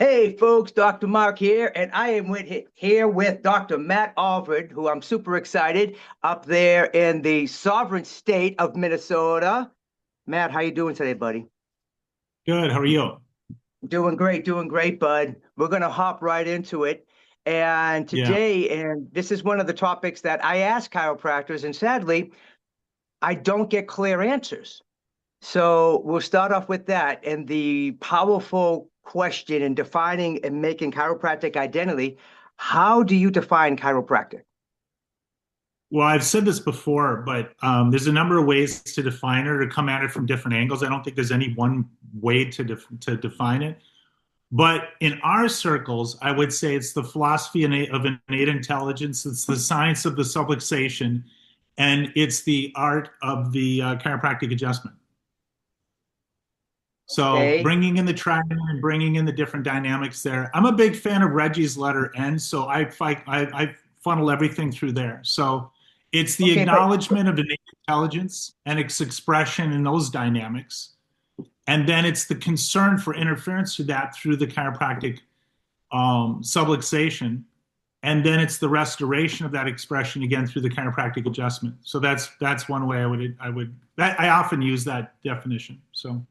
Hey folks, Dr. Mark here, and I am here with Dr. Matt Alvord, who I'm super excited up there in the sovereign state of Minnesota. Matt, how you doing today, buddy? Good. How are you? Doing great, bud. We're gonna hop right into it. And Yeah. today, and this is one of the topics that I ask chiropractors, and sadly, I don't get clear answers. So we'll start off with that and the powerful question in defining and making chiropractic identity. How do you define chiropractic? Well, I've said this before, but there's a number of ways to define it or to come at it from different angles. I don't think there's any one way to define it. But in our circles, I would say it's the philosophy of innate intelligence. It's the science of the subluxation, and it's the art of the chiropractic adjustment. So Okay. bringing in the triad and bringing in the different dynamics there. I'm a big fan of Reggie's letter N, so I funnel everything through there. So it's the Okay, but acknowledgement of innate intelligence and its expression in those dynamics, and then it's the concern for interference to that through the chiropractic subluxation, and then it's the restoration of that expression again through the chiropractic adjustment. So that's one way I often use that definition. So.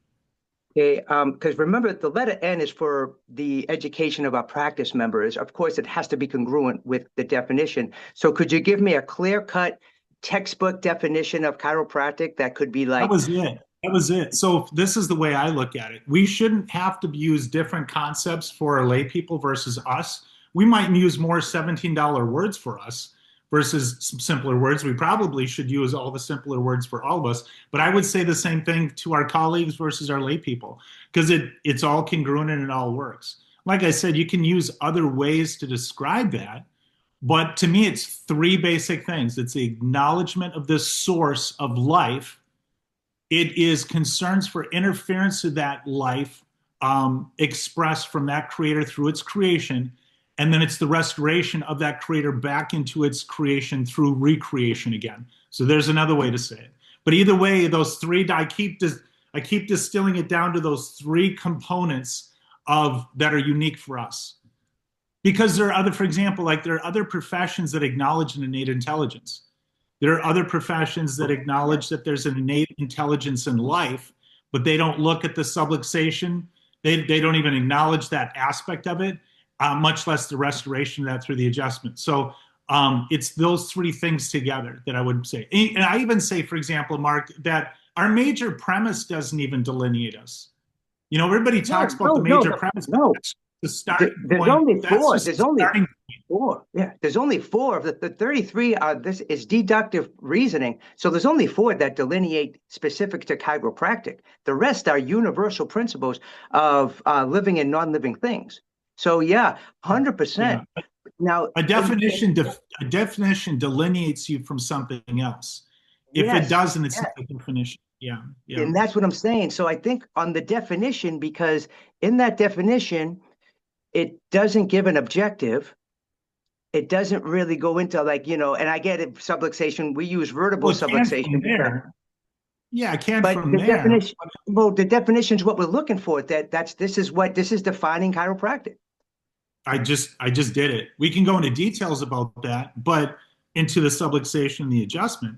okay, because remember the letter N is for the education of our practice members. Of course, it has to be congruent with the definition. So could you give me a clear-cut textbook definition of chiropractic that could be That like, was it. That was it. So this is the way I look at it. We shouldn't have to use different concepts for our lay people versus us. We might use more $17 words for us versus some simpler words. We probably should use all the simpler words for all of us. But I would say the same thing to our colleagues versus our lay people because it's all congruent and it all works. Like I said, you can use other ways to describe that. But to me, it's three basic things. It's the acknowledgement of this source of life. It is concerns for interference to that life expressed from that creator through its creation. And then it's the restoration of that creator back into its creation through recreation again. So there's another way to say it. But either way, those three, I keep distilling it down to those three components of that are unique for us. Because there are other, for example, like there are other professions that acknowledge an innate intelligence. There are other professions that acknowledge that there's an innate intelligence in life, but they don't look at the subluxation. They don't even acknowledge that aspect of it, much less the restoration of that through the adjustment. So it's those three things together that I would say. And I even say, for example, Mark, that our major premise doesn't even delineate us. You know, everybody talks no, about the no, no, major no, premise, but no. that's the starting There's point. only That's four. just There's the only starting. four. Yeah, there's only four of the 33 are this is deductive reasoning. So there's only four that delineate specific to chiropractic. The rest are universal principles of living and non-living things. So yeah, Yeah. 100%. Now, A definition delineates you from something else. If it yes, doesn't, it's yes. not a definition. Yeah, yeah. And that's what I'm saying. So I think on the definition, because in that definition, it doesn't give an objective. It doesn't really go into like, and I get it, subluxation. We use vertebral Well, it can subluxation from because, there. Yeah, it can but from the there. definition, well, the definition is what we're looking for. This is defining chiropractic. I just did it. We can go into details about that, but into the subluxation and the adjustment.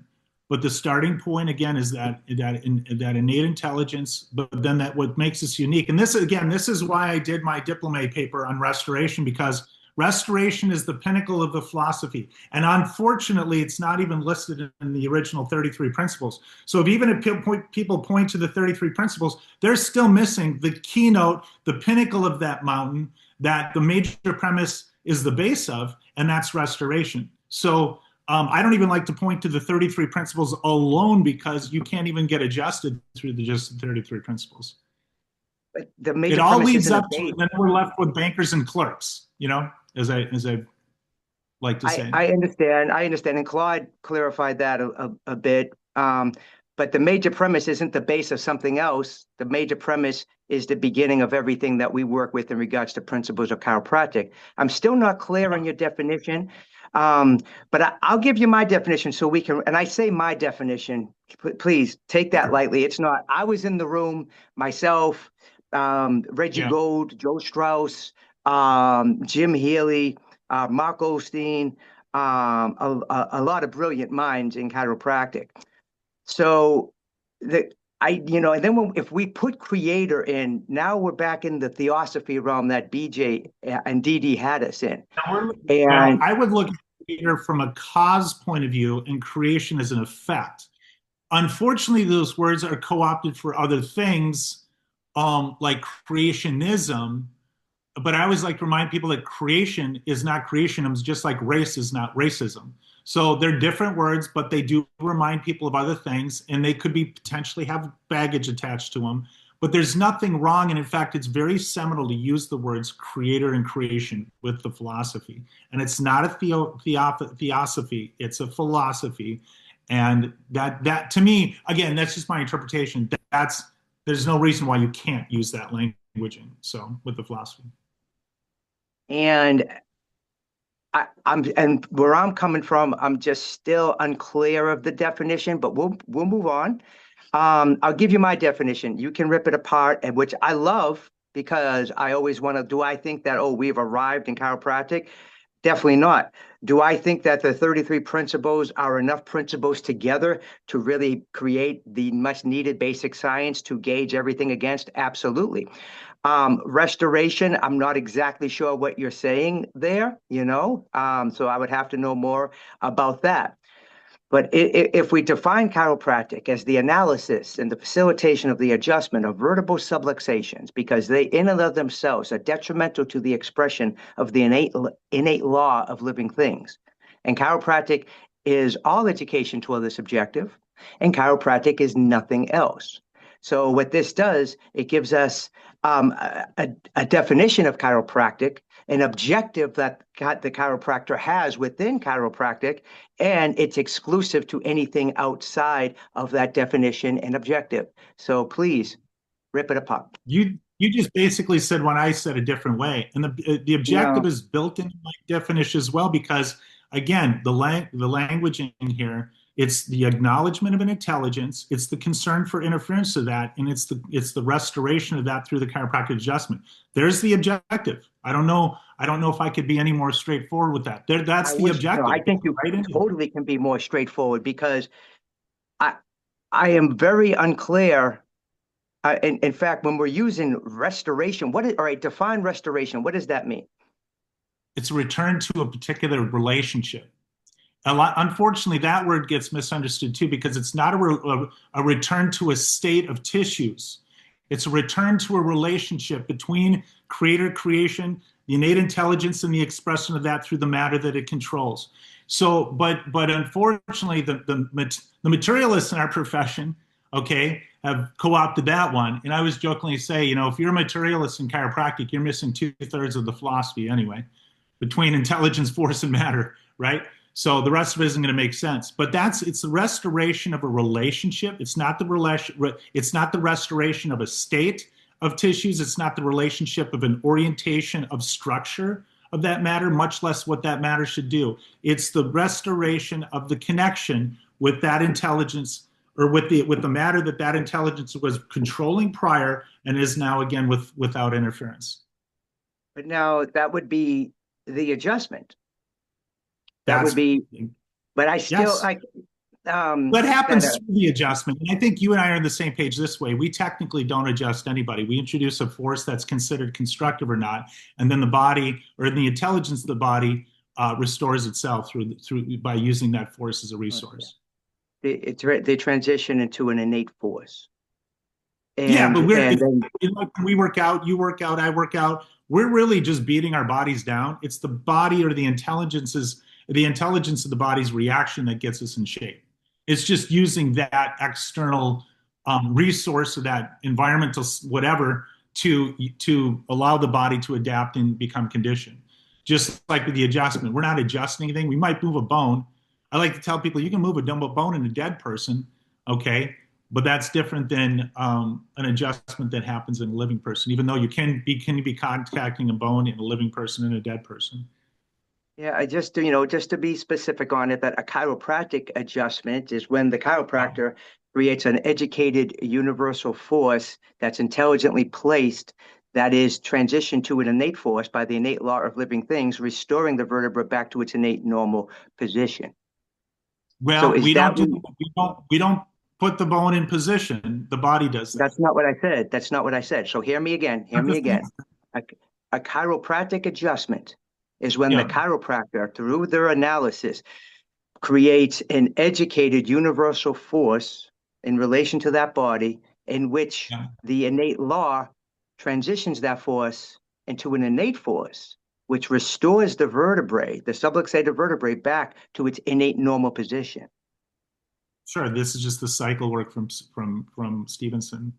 But the starting point again is that innate intelligence, but then that what makes us unique. And this is why I did my diplomate paper on restoration because restoration is the pinnacle of the philosophy. And unfortunately, it's not even listed in the original 33 principles. So even if people point to the 33 principles, they're still missing the keynote, the pinnacle of that mountain that the major premise is the base of, and that's restoration. So I don't even like to point to the 33 principles alone because you can't even get adjusted through just the 33 principles. But the It major all premise leads isn't a up to it, base. and then we're left with bankers and clerks, as I like to say. I understand. I understand. And Claude clarified that a bit. But the major premise isn't the base of something else. The major premise is the beginning of everything that we work with in regards to principles of chiropractic. I'm still not clear on your definition, um, but I'll give you my definition so we can. And I say my definition, please take that Sure. lightly. It's not. I was in the room myself. Reggie Yeah. Gold, Joe Strauss, Jim Healy, Mark Osteen, a lot of brilliant minds in chiropractic. So the and then if we put creator in, now we're back in the theosophy realm that BJ and DD had us in. Now, And I would look at creator from a cause point of view and creation as an effect. Unfortunately, those words are co-opted for other things, like creationism. But I always like to remind people that creation is not creationism, just like race is not racism. So they're different words, but they do remind people of other things, and they could be potentially have baggage attached to them. But there's nothing wrong, and in fact, it's very seminal to use the words creator and creation with the philosophy. And it's not a theosophy; it's a philosophy. And that to me, again, that's just my interpretation. That's there's no reason why you can't use that languaging. So with the philosophy. and and where I'm coming from, I'm just still unclear of the definition, but we'll move on. I'll give you my definition. You can rip it apart, and which I love because I always want to. Do I think that, oh, we've arrived in chiropractic? Definitely not. Do I think that the 33 principles are enough principles together to really create the much needed basic science to gauge everything against? Absolutely. Restoration, I'm not exactly sure what you're saying there, so I would have to know more about that. But if we define chiropractic as the analysis and the facilitation of the adjustment of vertebral subluxations, because they in and of themselves are detrimental to the expression of the innate law of living things. And chiropractic is all education toward this objective, and chiropractic is nothing else. So what this does, it gives us a definition of chiropractic, an objective that the chiropractor has within chiropractic, and it's exclusive to anything outside of that definition and objective. So please rip it apart. You just basically said what I said a different way, and the objective No, is built into my definition as well because again, the language in here, it's the acknowledgement of an intelligence, it's the concern for interference of that, and it's the restoration of that through the chiropractic adjustment. There's the objective. I don't know if I could be any more straightforward with that. I That's the wish, no, objective. I think you Right into it. totally can be more straightforward because I I am very unclear. In fact, when we're using restoration, all right, define restoration. What does that mean? It's a return to a particular relationship. Unfortunately, that word gets misunderstood too because it's not a return to a state of tissues. It's a return to a relationship between creator, creation, the innate intelligence, and the expression of that through the matter that it controls. So, but unfortunately, the materialists in our profession, okay, have co-opted that one. And I was jokingly say, if you're a materialist in chiropractic, you're missing 2/3 of the philosophy anyway, between intelligence, force, and matter, right? So the rest of it isn't going to make sense. But it's the restoration of a relationship. It's not the restoration of a state of tissues. It's not the relationship of an orientation of structure of that matter, much less what that matter should do. It's the restoration of the connection with that intelligence or with the matter that intelligence was controlling prior and is now again without interference. But now that would be the adjustment. That would That's be, but I still yes. like What that. happens through the adjustment? And I think you and I are on the same page this way. We technically don't adjust anybody. We introduce a force that's considered constructive or not, and then the body or the intelligence of the body restores itself through by using that force as a resource. They transition into an innate force, Yeah, but and then when we work out, you work out, I work out. We're really just beating our bodies down. It's the body or the intelligence of the body's reaction that gets us in shape. It's just using that external resource or that environmental whatever to allow the body to adapt and become conditioned. Just like with the adjustment, we're not adjusting anything. We might move a bone. I like to tell people you can move a dumbbell bone in a dead person, okay, but that's different than an adjustment that happens in a living person. Even though you can be contacting a bone in a living person and a dead person. Yeah, I just, just to be specific on it, that a chiropractic adjustment is when the Yeah. chiropractor creates an educated universal force that's intelligently placed, that is transitioned to an innate force by the innate law of living things, restoring the vertebra back to its innate normal position. So Well, is we that don't do that. We don't put the bone in position. The body does that. That's not what I said. That's not what I said. So hear me again. Hear I'm me just saying, again. A, a chiropractic adjustment is when the yeah, chiropractor, through their analysis, creates an educated universal force in relation to that body in which yeah. the innate law transitions that force into an innate force, which restores the vertebrae, the subluxated vertebrae, back to its innate normal position. Sure. This is just the cycle work from Stevenson.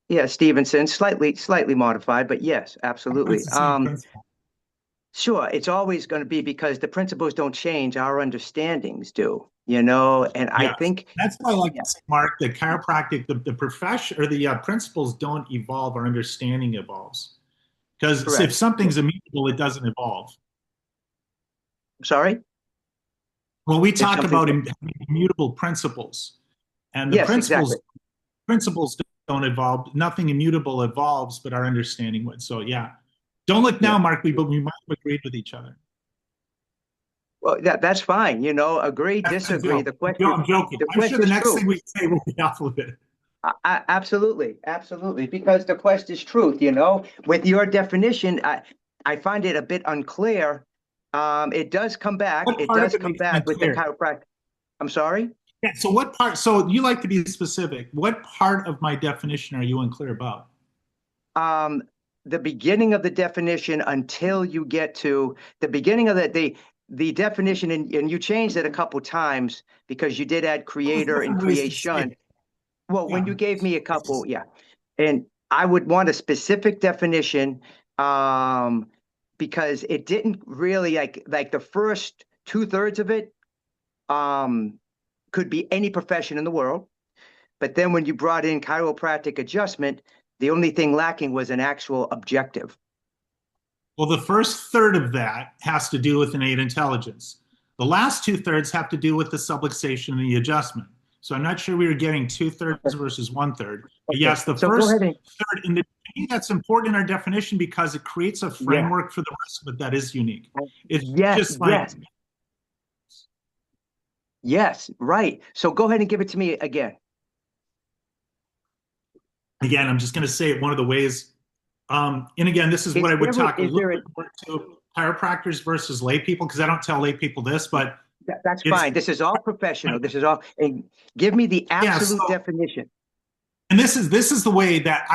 Yeah, Stevenson, slightly modified, but yes, It's absolutely. the same principle. Sure, it's always going to be because the principles don't change, our understandings do, and I Yes. think, That's why I like yeah, to say, Mark, the chiropractic, the profession or the principles don't evolve, our understanding evolves. Because if correct. something's immutable, it doesn't evolve. Sorry, Well, we if talk something, about immutable principles, and the yes, exactly. principles don't evolve. Nothing immutable evolves, but our understanding would. So yeah, don't look Yeah. now, Mark, but we might have agreed with each other. Well, that's fine. Agree, That's a disagree. joke. I'm joking. The I'm quest sure the is next true. thing we say will be off of it. Absolutely, absolutely, because the quest is truth. With your definition, I find it a bit unclear. It does come back. What It part of does it come makes it back with the unclear? chiropractic. I'm sorry. Yeah. So what part? So you like to be specific. What part of my definition are you unclear about? um, the beginning of the definition until you get to the beginning of the definition, and you changed it a couple times because you did add Well, there's creator and different ways to say creation. it. Well, when Yeah. you gave me a couple, yeah, and I would want a specific definition, um, because it didn't really like the first two-thirds of it, um, could be any profession in the world. But then when you brought in chiropractic adjustment, the only thing lacking was an actual objective. Well, the first third of that has to do with innate intelligence. The last two thirds have to do with the subluxation and the adjustment. So I'm not sure we were getting two thirds Okay. versus one third. But Okay. yes, the So go first ahead and third, and to me, that's important in our definition because it creates a yeah. framework for the rest of it that is unique. It's Yes, just like, yes, yes, right. So go ahead and give it to me again. again, I'm just going to say it one of the ways. And again, this is what I would talk a Is little there bit more to chiropractors versus lay people because I don't tell lay people this, but that's it's fine. This is all professional. This is all, and give me the yeah. absolute So definition. and this is the way that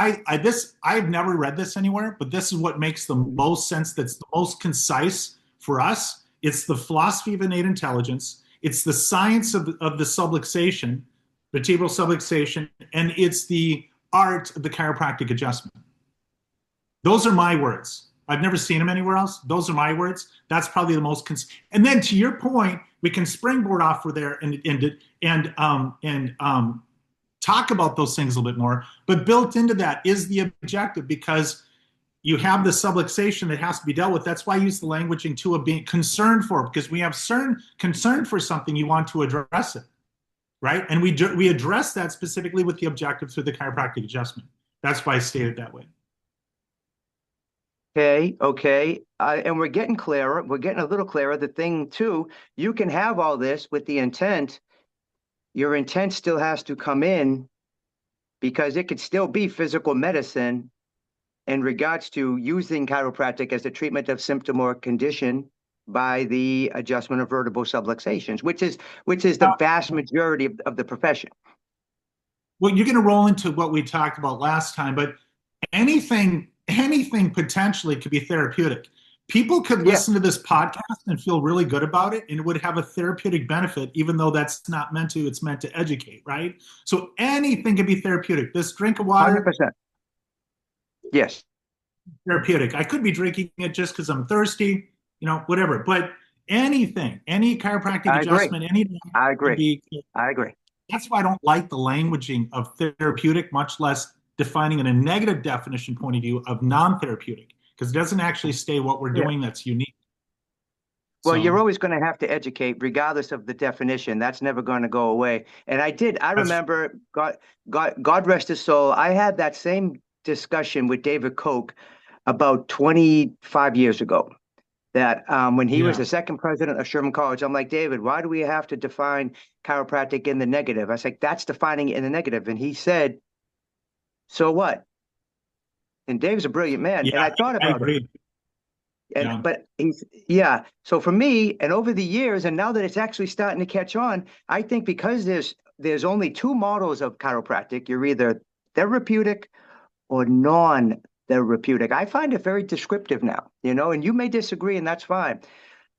I've never read this anywhere, but this is what makes the most sense. That's the most concise for us. It's the philosophy of innate intelligence. It's the science of the subluxation, vertebral subluxation, and it's the art of the chiropractic adjustment. Those are my words. I've never seen them anywhere else. Those are my words. That's probably the most. And then to your point, we can springboard off for there and talk about those things a little bit more. But built into that is the objective because you have the subluxation that has to be dealt with. That's why I use the languaging too of being concerned for, because we have concern for something, you want to address it, right? And we address that specifically with the objective through the chiropractic adjustment. That's why I stated that way. Okay, okay. And we're getting clearer. We're getting a little clearer. The thing too, you can have all this with the intent. Your intent still has to come in because it could still be physical medicine in regards to using chiropractic as the treatment of symptom or condition by the adjustment of vertebral subluxations, which is the Now, vast majority of the profession. well, you're going to roll into what we talked about last time, but anything potentially could be therapeutic. People could Yeah, listen to this podcast and feel really good about it, and it would have a therapeutic benefit, even though that's not meant to. It's meant to educate, right? So anything can be therapeutic. This drink of water, 100%. Yes, therapeutic. I could be drinking it just because I'm thirsty, whatever. But anything, any chiropractic I agree. adjustment, anything I can agree. be. I agree. That's why I don't like the languaging of therapeutic, much less defining in a negative definition point of view of non-therapeutic, because it doesn't actually say what we're Yeah. doing that's unique. Well, you're So always going to have to educate, regardless of the definition. That's never going to go away. And I that's remember, God rest his soul. I had that same discussion with David Koch about 25 years ago. That when he was yeah. the second president of Sherman College, I'm like, David, why do we have to define chiropractic in the negative? I was like, that's defining it in the negative. And he said, so what? And Dave's a brilliant man. Yeah, And I thought I about it. agree. And Yeah. but he's yeah. So for me, and over the years, and now that it's actually starting to catch on, I think because there's only two models of chiropractic. You're either therapeutic or non-therapeutic. I find it very descriptive now, and you may disagree, and that's fine.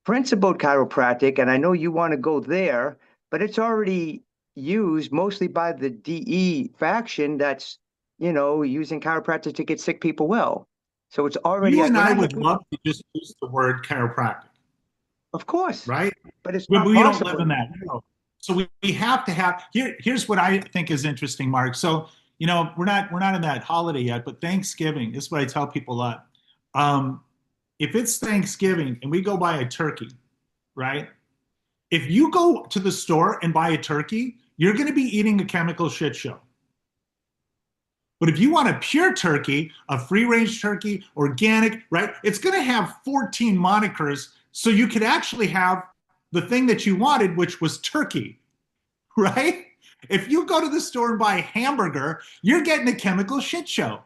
Principled chiropractic, and I know you want to go there, but it's already used mostly by the DE faction that's, using chiropractic to get sick people well. So it's already, You and when I I have would people, love to just use the word chiropractic, of course, right? but it's But not we don't live possible. in that world. So we have to have here's what I think is interesting, Mark. So, we're not in that holiday yet, but Thanksgiving, this is what I tell people a lot. Um, if it's Thanksgiving and we go buy a turkey, right? If you go to the store and buy a turkey, you're going to be eating a chemical shit show. But if you want a pure turkey, a free range turkey, organic, right? It's going to have 14 monikers. So you could actually have the thing that you wanted, which was turkey, right? If you go to the store and buy a hamburger, you're getting a chemical shit show.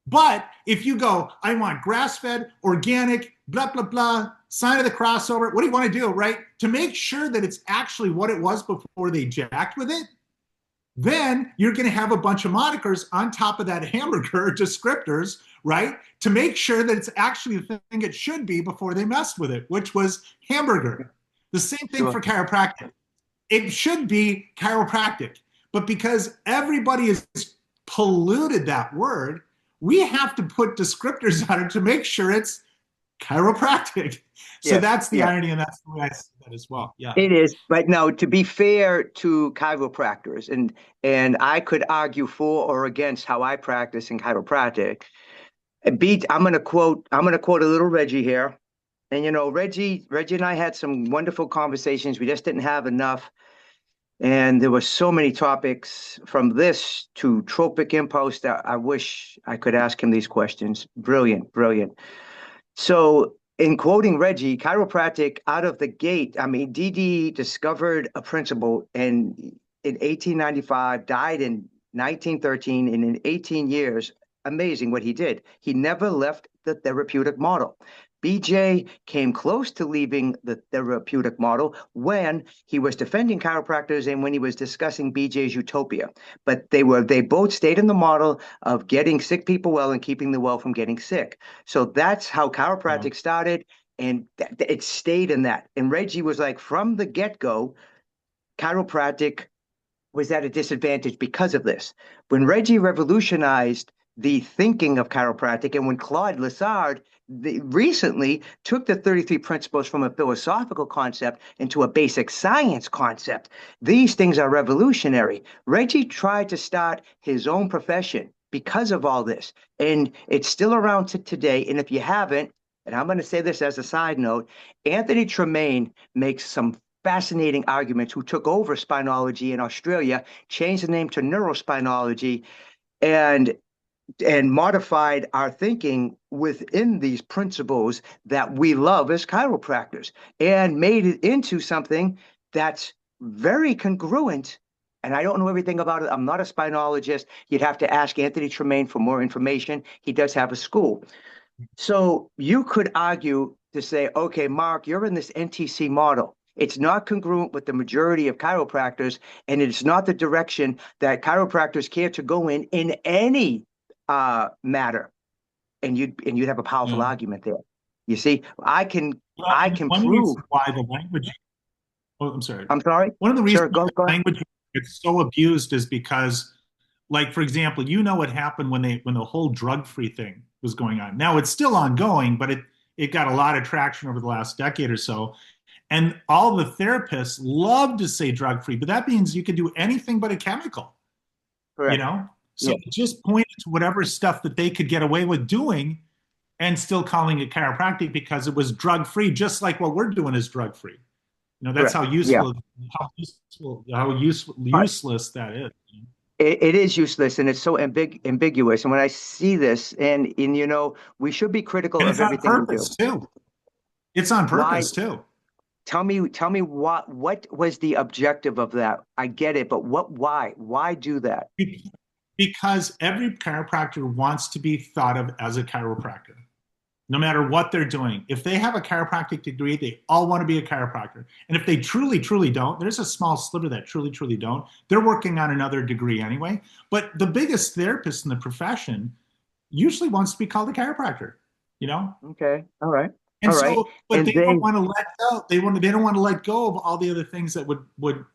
But if you go, I want grass fed, organic, blah, blah, blah, sign of the crossover, what do you want to do, right? To make sure that it's actually what it was before they jacked with it, then you're going to have a bunch of monikers on top of that hamburger descriptors, right? To make sure that it's actually the thing it should be before they messed with it, which was hamburger. The same thing Sure. for chiropractic. It should be chiropractic. But because everybody has polluted that word, we have to put descriptors on it to make sure it's chiropractic. So Yeah. that's the Yeah. irony, and that's the way I see that as well. Yeah. It is, but no, to be fair to chiropractors, and I could argue for or against how I practice in chiropractic. I'm gonna quote a little Reggie here. And Reggie and I had some wonderful conversations. We just didn't have enough. And there were so many topics from this to tropic impulse that I wish I could ask him these questions. Brilliant, brilliant. So, in quoting Reggie, chiropractic out of the gate, I mean, DD discovered a principle in 1895, died in 1913, and in 18 years, amazing what he did. He never left the therapeutic model. BJ came close to leaving the therapeutic model when he was defending chiropractors and when he was discussing BJ's utopia. But they both stayed in the model of getting sick people well and keeping the well from getting sick. So that's how Yeah. chiropractic started, and it stayed in that. And Reggie was like, from the get-go, chiropractic was at a disadvantage because of this. When Reggie revolutionized the thinking of chiropractic, and when Claude Lessard recently took the 33 principles from a philosophical concept into a basic science concept, these things are revolutionary. Reggie tried to start his own profession because of all this, and it's still around to today. And if you haven't, and I'm going to say this as a side note, Anthony Tremaine makes some fascinating arguments, who took over spinology in Australia, changed the name to neurospinology, and modified our thinking within these principles that we love as chiropractors, and made it into something that's very congruent. And I don't know everything about it. I'm not a spinologist. You'd have to ask Anthony Tremaine for more information. He does have a school. So you could argue to say, okay, Mark, you're in this NTC model. It's not congruent with the majority of chiropractors, and it's not the direction that chiropractors care to go in any matter. And you'd have a powerful Yeah. argument there. You see, I can Well, I and can one prove. reason why the language, oh, I'm sorry. I'm sorry, One of the reasons sir. why Go the ahead. language gets so abused is because, like, for example, what happened when the whole drug-free thing was going on. Now it's still ongoing, but it got a lot of traction over the last decade or so. And all the therapists love to say drug-free, but that means you can do anything but a chemical, you Correct. know? So Yeah. it just pointed to whatever stuff that they could get away with doing and still calling it chiropractic because it was drug free, just like what we're doing is drug free. That's how Correct. Yeah. But useless that is. it is useless and it's so ambiguous. And when I see this, and we should be critical And of it's on everything we do. purpose too. It's on Why? purpose too. Tell me what was the objective of that? I get it, but why do that? Because every chiropractor wants to be thought of as a chiropractor, no matter what they're doing. If they have a chiropractic degree, they all want to be a chiropractor. And if they truly, truly don't, there's a small sliver that truly, truly don't. They're working on another degree anyway. But the biggest therapist in the profession usually wants to be called a chiropractor, you know? Okay. All right. And All right. so, but And they don't then want to let go. They don't want to let go of all the other things that would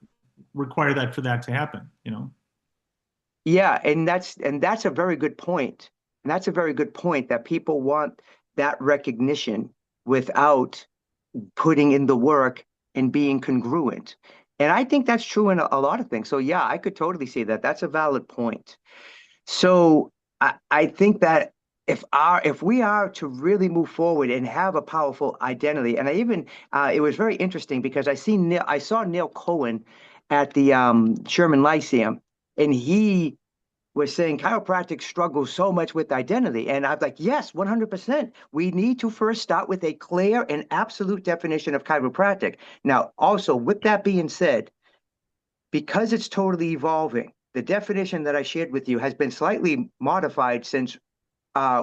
require that for that to happen, you know? yeah, and that's a very good point. And that's a very good point that people want that recognition without putting in the work and being congruent. And I think that's true in a lot of things. So yeah, I could totally see that. That's a valid point. So I think that if we are to really move forward and have a powerful identity, and it was very interesting because I saw Neil Cohen at the Sherman Lyceum, and he was saying chiropractic struggles so much with identity. And I'm like, yes, 100%. We need to first start with a clear and absolute definition of chiropractic. Now, also, with that being said, because it's totally evolving, the definition that I shared with you has been slightly modified since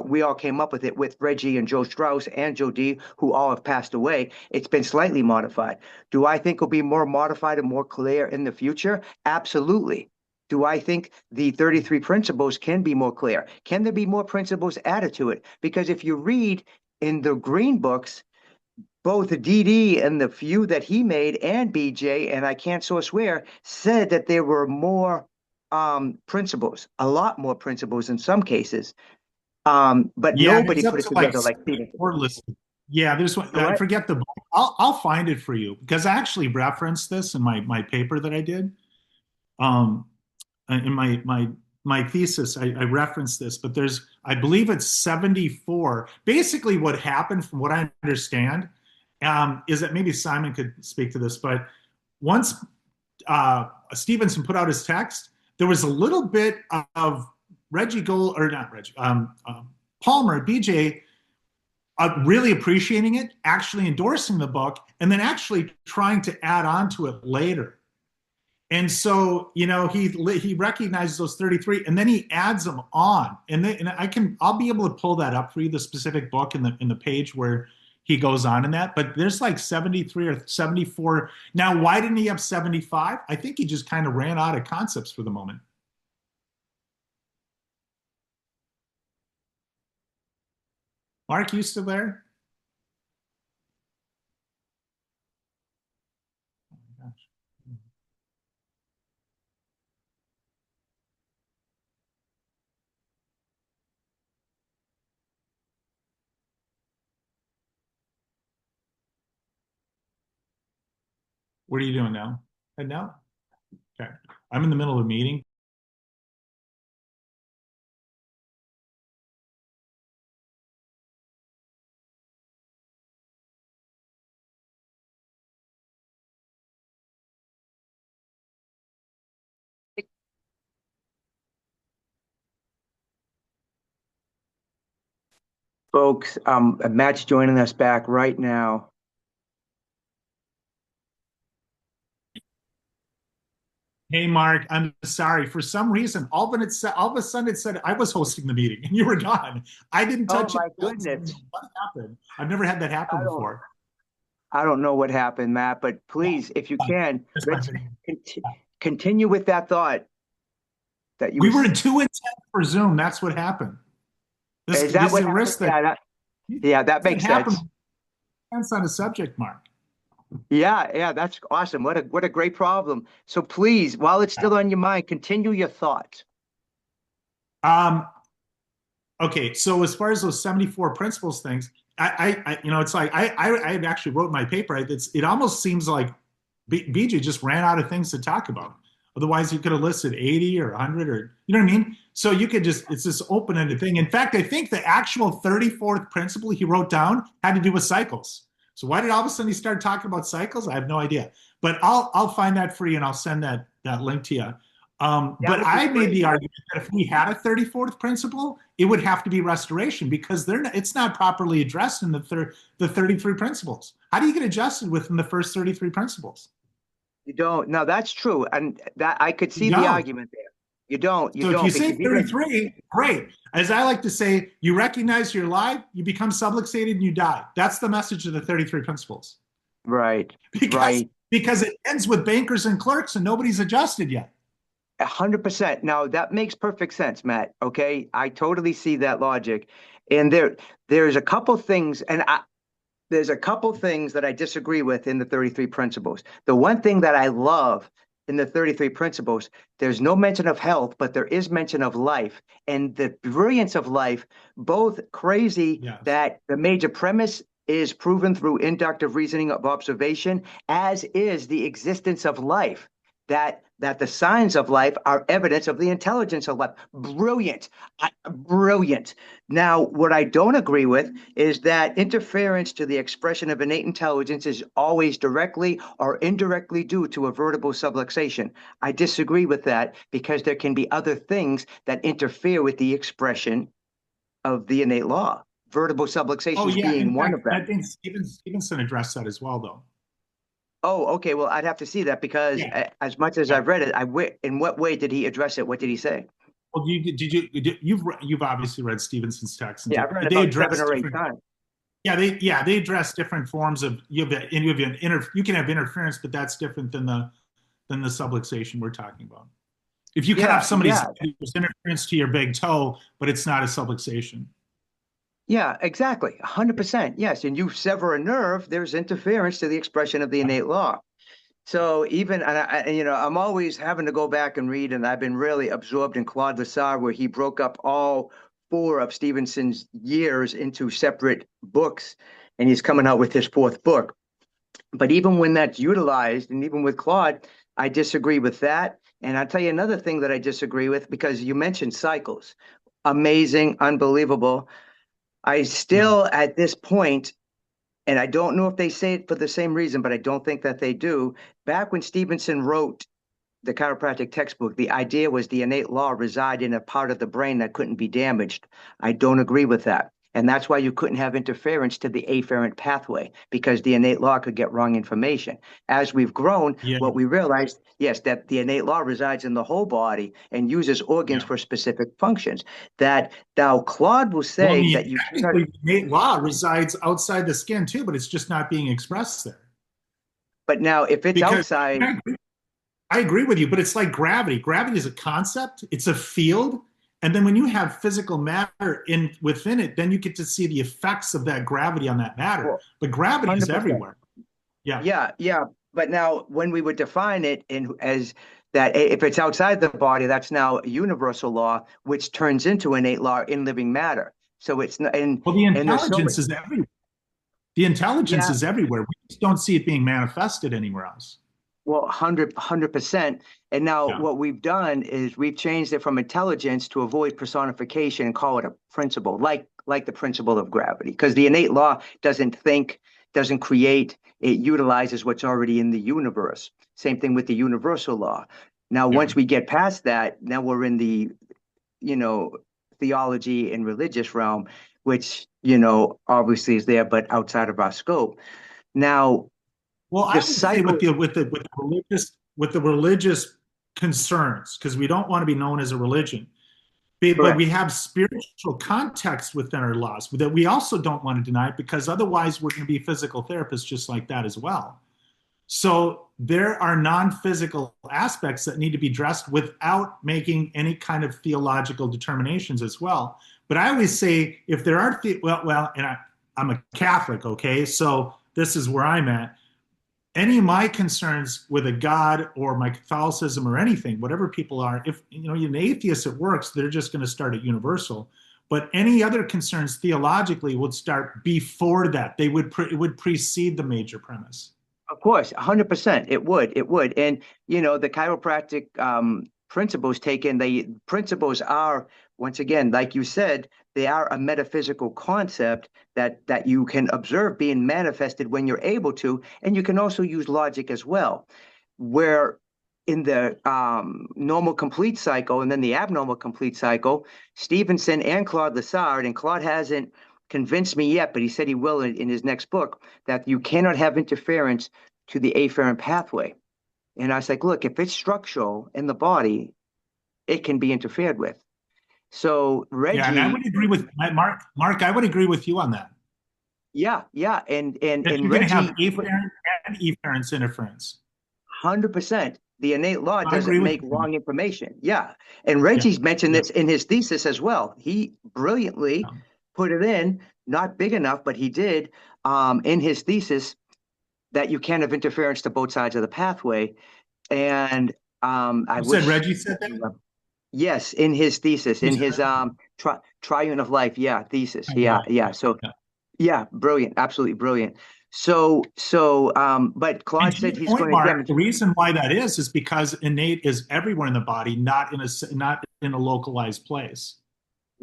we all came up with it with Reggie and Joe Strauss and Joe D, who all have passed away. It's been slightly modified. Do I think it'll be more modified and more clear in the future? Absolutely. Do I think the 33 principles can be more clear? Can there be more principles added to it? Because if you read in the green books, both DD and the few that he made and BJ, and I can't so swear, said that there were more principles, a lot more principles in some cases. But Yeah, nobody there's up put it to like together like Stevenson. four listed. Yeah, there's one. All I right. forget the book. I'll find it for you because I actually referenced this in my paper that I did. Um, in my thesis, I referenced this, but I believe it's 74. Basically, what happened, from what I understand, is that maybe Simon could speak to this, but once Stevenson put out his text, there was a little bit of Reggie Gold, or not Reggie, Palmer, BJ, really appreciating it, actually endorsing the book, and then actually trying to add on to it later. And so, he recognizes those 33, and then he adds them on. And I'll be able to pull that up for you, the specific book in the page where he goes on in that. But there's like 73 or 74. Now, why didn't he have 75? I think he just kind of ran out of concepts for the moment. Mark, you still there? Oh my gosh. What are you doing now? And now? Okay. I'm in the middle of a meeting. Folks, Matt's joining us back right now. Hey, Mark, I'm sorry. For some reason, all of a sudden it said I was hosting the meeting and you were gone. I didn't Oh touch it. my I don't know goodness. what happened. I've never had that happen I don't before. I don't know what happened, Matt, but please, if you can, That's my let's video. continue with that thought that you We were. were too intense for Zoom. That's what happened. Is that This is what a happened? risk that Yeah, that that makes happens. sense. Depends on the subject, Mark. Yeah, that's awesome. What a great problem. So please, while it's still on your mind, continue your thought. Um, okay, so as far as those 74 principles things, it's like I had actually wrote my paper. It almost seems like BJ just ran out of things to talk about. Otherwise, he could have listed 80 or 100 or, you know what I mean? So you could just, it's this open-ended thing. In fact, I think the actual 34th principle he wrote down had to do with cycles. So why did all of a sudden he start talking about cycles? I have no idea. But I'll find that for you and I'll send that link to you. That But would be I made great. the argument that if we had a 34th principle, it would have to be restoration because it's not properly addressed in the 33 principles. How do you get adjusted within the first 33 principles? You don't. No, that's true. And that I could You see the don't. argument there. You So if you don't, say because even 33, great. As I like to say, you recognize you're alive, you become subluxated, and you die. That's the message of the 33 principles. right, Because right. because it ends with bankers and clerks and nobody's adjusted yet. 100%. Now that makes perfect sense, Matt. Okay. I totally see that logic. And there's a couple things, there's a couple things that I disagree with in the 33 principles. The one thing that I love in the 33 principles, there's no mention of health, but there is mention of life and the brilliance of life, both crazy Yes. that the major premise is proven through inductive reasoning of observation, as is the existence of life, that the signs of life are evidence of the intelligence of life. Brilliant. Brilliant. Now, what I don't agree with is that interference to the expression of innate intelligence is always directly or indirectly due to a vertebral subluxation. I disagree with that because there can be other things that interfere with the expression of the innate law, vertebral Oh subluxations yeah. being In one fact, of I them. think Stevenson addressed that as well, though. Oh, okay. Well, I'd have to see that because Yeah. as much as Yeah. I've read it, in what way did he address it? What did he say? Well, you've obviously read Stevenson's text, and Yeah, I've read it they about seven address or eight different. times. Yeah, they address different forms of you can have interference, but that's different than the subluxation we're talking about. If you cut off Yeah, somebody's yeah, head, there's interference to your big toe, but it's not a subluxation. yeah, exactly. 100%. Yes. And you sever a nerve, there's interference to the expression of the innate law. So even, I'm always having to go back and read, and I've been really absorbed in Claude Lessard, where he broke up all four of Stevenson's years into separate books, and he's coming out with his fourth book. But even when that's utilized, and even with Claude, I disagree with that. And I'll tell you another thing that I disagree with because you mentioned cycles. Amazing, unbelievable. I Yeah. still, at this point, and I don't know if they say it for the same reason, but I don't think that they do. Back when Stevenson wrote the chiropractic textbook, the idea was the innate law reside in a part of the brain that couldn't be damaged. I don't agree with that. And that's why you couldn't have interference to the afferent pathway because the innate law could get wrong information. As we've grown, Yeah. what we realized, yes, that the innate law resides in the whole body and uses organs Yeah. for specific functions. That now Claude will Well, I say mean, that you cannot, technically, innate law resides outside the skin too, but it's just not being expressed there. but now if it's Because outside, I agree with you, but it's like gravity. Gravity is a concept, it's a field. And then when you have physical matter within it, then you get to see the effects of that gravity on that matter. well, But gravity is 100%. everywhere. Yeah. Yeah, yeah. But now, when we would define it in as that, if it's outside the body, that's now a universal law, which turns into innate law in living matter. So it's not, Well, the and there's so intelligence much. is everywhere. The intelligence Yeah, is everywhere. We just don't see it being manifested anywhere else. well, 100%. And now Yeah. what we've done is we've changed it from intelligence to avoid personification and call it a principle, like the principle of gravity, because the innate law doesn't think, doesn't create, it utilizes what's already in the universe. Same thing with the universal law. Now, Yeah. once we get past that, now we're in the, you know, theology and religious realm, which, obviously is there, but outside of our scope. Now, Well, the I would say cycle, with the religious concerns, because we don't want to be known as a religion. But we correct. have spiritual context within our laws that we also don't want to deny because otherwise we're going to be physical therapists just like that as well. So there are non-physical aspects that need to be addressed without making any kind of theological determinations as well. But I always say if there are, and I'm a Catholic, okay? So this is where I'm at. Any of my concerns with a God or my Catholicism or anything, whatever people are, if you're an atheist, it works. They're just going to start at universal. But any other concerns theologically would start before that. It would precede the major premise. Of course, 100%. It would. And, the chiropractic principles taken. The principles are, once again, like you said, they are a metaphysical concept that you can observe being manifested when you're able to, and you can also use logic as well. Where in the normal complete cycle and then the abnormal complete cycle, Stevenson and Claude Lessard, and Claude hasn't convinced me yet, but he said he will in his next book, that you cannot have interference to the afferent pathway. And I was like, look, if it's structural in the body, it can be interfered with. So Yeah, and I Reggie, would agree with Mark. Mark, I would agree with you on that. yeah, That and you're going to have Reggie, afferent and efferent interference. 100%. The innate law I doesn't agree with make you. wrong information. Yeah. And Yeah, Reggie's mentioned yeah, this in his thesis as well. He brilliantly yeah. put it in, not big enough, but he did in his thesis that you can have interference to both sides of the pathway. And I You said wish, Reggie said that? yes, in his thesis, You in said his triune of life, yeah, thesis. that? Yeah, Right. yeah. Yeah, So yeah. yeah, brilliant, absolutely brilliant. But And Claude to your said he's point, going to Mark, the demonstrate reason why that is because innate is everywhere in the body, not in a localized place.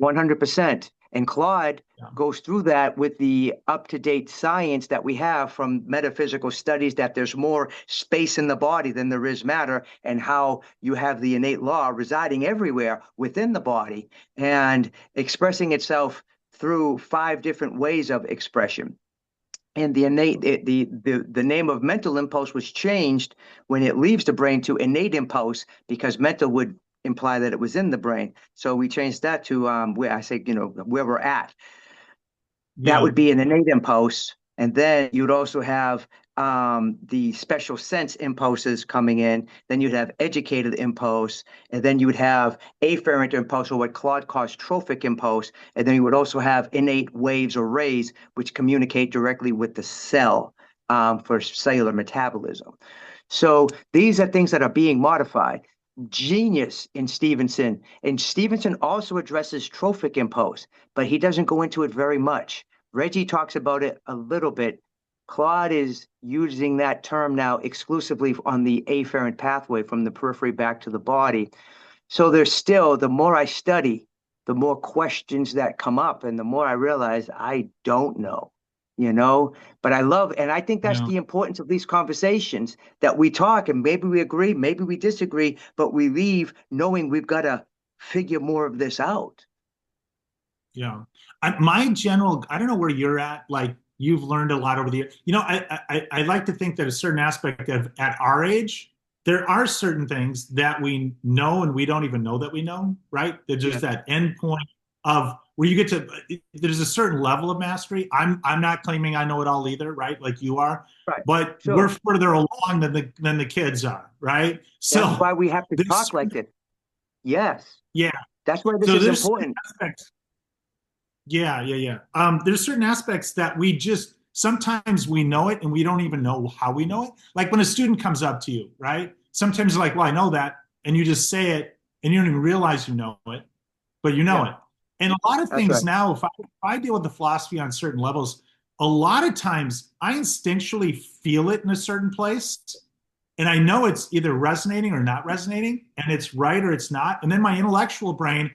100%. And Claude Yeah. goes through that with the up-to-date science that we have from metaphysical studies that there's more space in the body than there is matter, and how you have the innate law residing everywhere within the body and expressing itself through 5 different ways of expression. And the name of mental impulse was changed when it leaves the brain to innate impulse, because mental would imply that it was in the brain. So we changed that to where I say, where we're at. That Yeah. would be an innate impulse. And then you'd also have the special sense impulses coming in. Then you'd have educated impulse. And then you would have afferent impulse, or what Claude calls trophic impulse. And then you would also have innate waves or rays, which communicate directly with the cell for cellular metabolism. So these are things that are being modified. Genius in Stevenson. And Stevenson also addresses trophic impulse, but he doesn't go into it very much. Reggie talks about it a little bit. Claude is using that term now exclusively on the afferent pathway from the periphery back to the body. So there's still, the more I study, the more questions that come up, and the more I realize I don't know, you know. But I love, and I think that's Yeah. the importance of these conversations, that we talk and maybe we agree, maybe we disagree, but we leave knowing we've got to figure more of this out. Yeah. I don't know where you're at. Like you've learned a lot over the years. I like to think that a certain aspect of at our age, there are certain things that we know and we don't even know that we know, right? There's Yeah, just that end point of where you get to, there's a certain level of mastery. I'm not claiming I know it all either, right? Like you are, right. but we're Sure. further along than the kids are, right? That's So why we have to there's, talk like this. Yes. yeah. That's why this So is there's certain important. aspects. Yeah, yeah, yeah. There's certain aspects that we just sometimes we know it and we don't even know how we know it. Like when a student comes up to you, right? Sometimes you're like, well, I know that, and you just say it and you don't even realize you know it, but you know Yeah, it. And a lot of that's things right. now, if I deal with the philosophy on certain levels, a lot of times I instinctually feel it in a certain place. And I know it's either resonating or not resonating, and it's right or it's not. And then my intellectual brain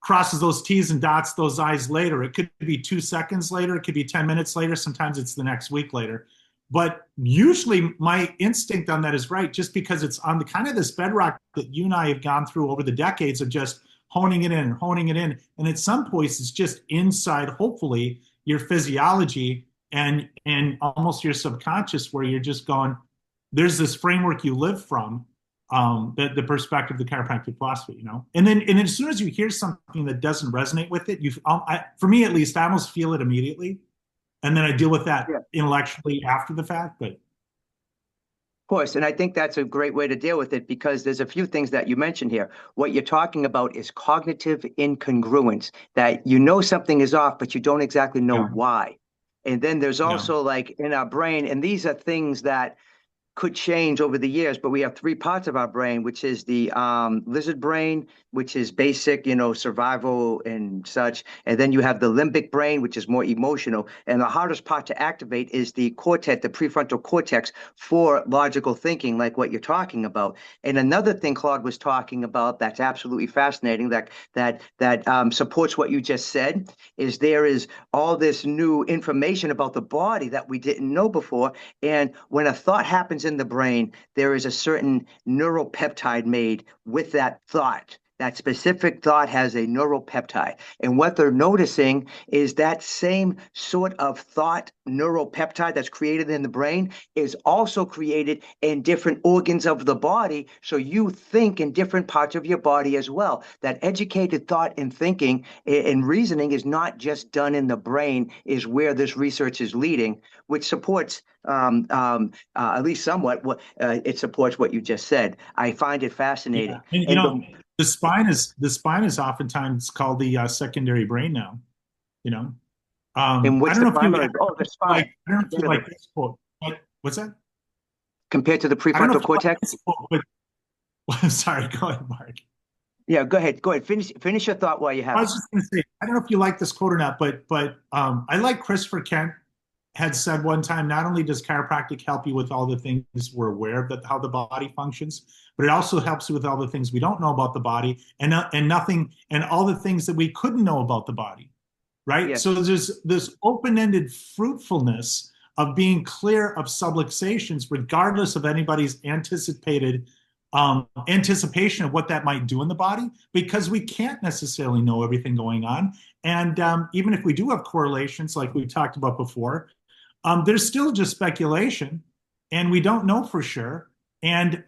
crosses those T's and dots those I's later. It could be 2 seconds later, it could be 10 minutes later, sometimes it's the next week later. But usually my instinct on that is right, just because it's on the kind of this bedrock that you and I have gone through over the decades of just honing it in, honing it in. And at some points, it's just inside, hopefully, your physiology and almost your subconscious, where you're just going, there's this framework you live from, the perspective of the chiropractic philosophy, and then as soon as you hear something that doesn't resonate with it, for me at least, I almost feel it immediately, and then I deal with that Yeah. intellectually after the fact. But Course, and I think that's a great way to deal with it, because there's a few things that you mentioned here. What you're talking about is cognitive incongruence, that you know something is off, but you don't exactly know yeah, why. And then there's yeah, also, like, in our brain, and these are things that could change over the years, but we have three parts of our brain, which is the lizard brain, which is basic, survival and such. And then you have the limbic brain, which is more emotional. And the hardest part to activate is the cortex, the prefrontal cortex for logical thinking, like what you're talking about. And another thing Claude was talking about that's absolutely fascinating that supports what you just said is there is all this new information about the body that we didn't know before. And when a thought happens in the brain, there is a certain neuropeptide made with that thought. That specific thought has a neuropeptide. And what they're noticing is that same sort of thought neuropeptide that's created in the brain is also created in different organs of the body. So you think in different parts of your body as well. That educated thought and thinking and reasoning is not just done in the brain, is where this research is leading, which supports at least somewhat what it supports what you just said. I find it fascinating. Yeah. And the spine is oftentimes called the secondary brain now. You know, and I what's don't the know if you primary? Oh, the spine. like. I don't know if you like this quote. What's that? Compared to the I don't know prefrontal if you like cortex? this quote, but sorry. Go ahead, Mark. Yeah, go ahead. Go ahead. Finish your thought while you have I it. was just going to say, I don't know if you like this quote or not, but I like Christopher Kent had said one time, not only does chiropractic help you with all the things we're aware of that how the body functions, but it also helps you with all the things we don't know about the body and all the things that we couldn't know about the body, right? Yes. So there's this open-ended fruitfulness of being clear of subluxations, regardless of anybody's anticipation of what that might do in the body, because we can't necessarily know everything going on. And even if we do have correlations, like we talked about before, there's still just speculation, and we don't know for sure. And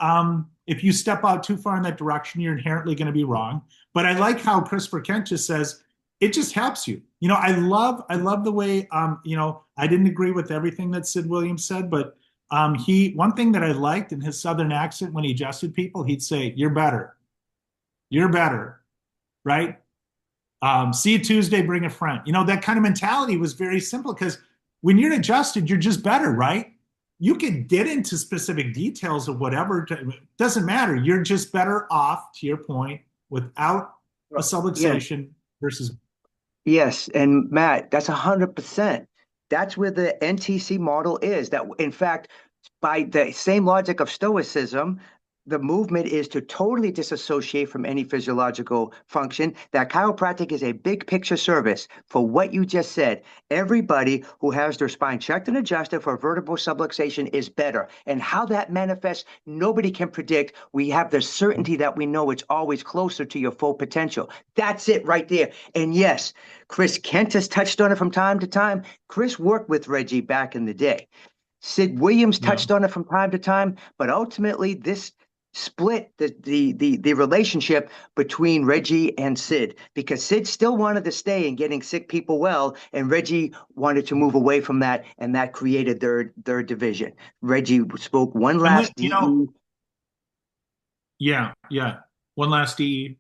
if you step out too far in that direction, you're inherently going to be wrong. But I like how Christopher Kent just says it just helps you. I love the way I didn't agree with everything that Sid Williams said, but one thing that I liked in his Southern accent when he adjusted people, he'd say, "You're better, right? See you Tuesday, bring a friend." That kind of mentality was very simple because when you're adjusted, you're just better, right? You could get into specific details of whatever. It doesn't matter. You're just better off, to your point, without a Yeah. subluxation versus. Yes. And Matt, that's 100%. That's where the NTC model is. That, in fact, by the same logic of Stoicism, the movement is to totally disassociate from any physiological function. That chiropractic is a big picture service for what you just said. Everybody who has their spine checked and adjusted for vertebral subluxation is better. And how that manifests, nobody can predict. We have the certainty that we know it's always closer to your full potential. That's it right there. And yes, Chris Kent has touched on it from time to time. Chris worked with Reggie back in the day. Sid Williams Yeah. touched on it from time to time, but ultimately this split the relationship between Reggie and Sid, because Sid still wanted to stay in getting sick people well, and Reggie wanted to move away from that, and that created their division. Reggie spoke one And last DE, yeah. One last DE.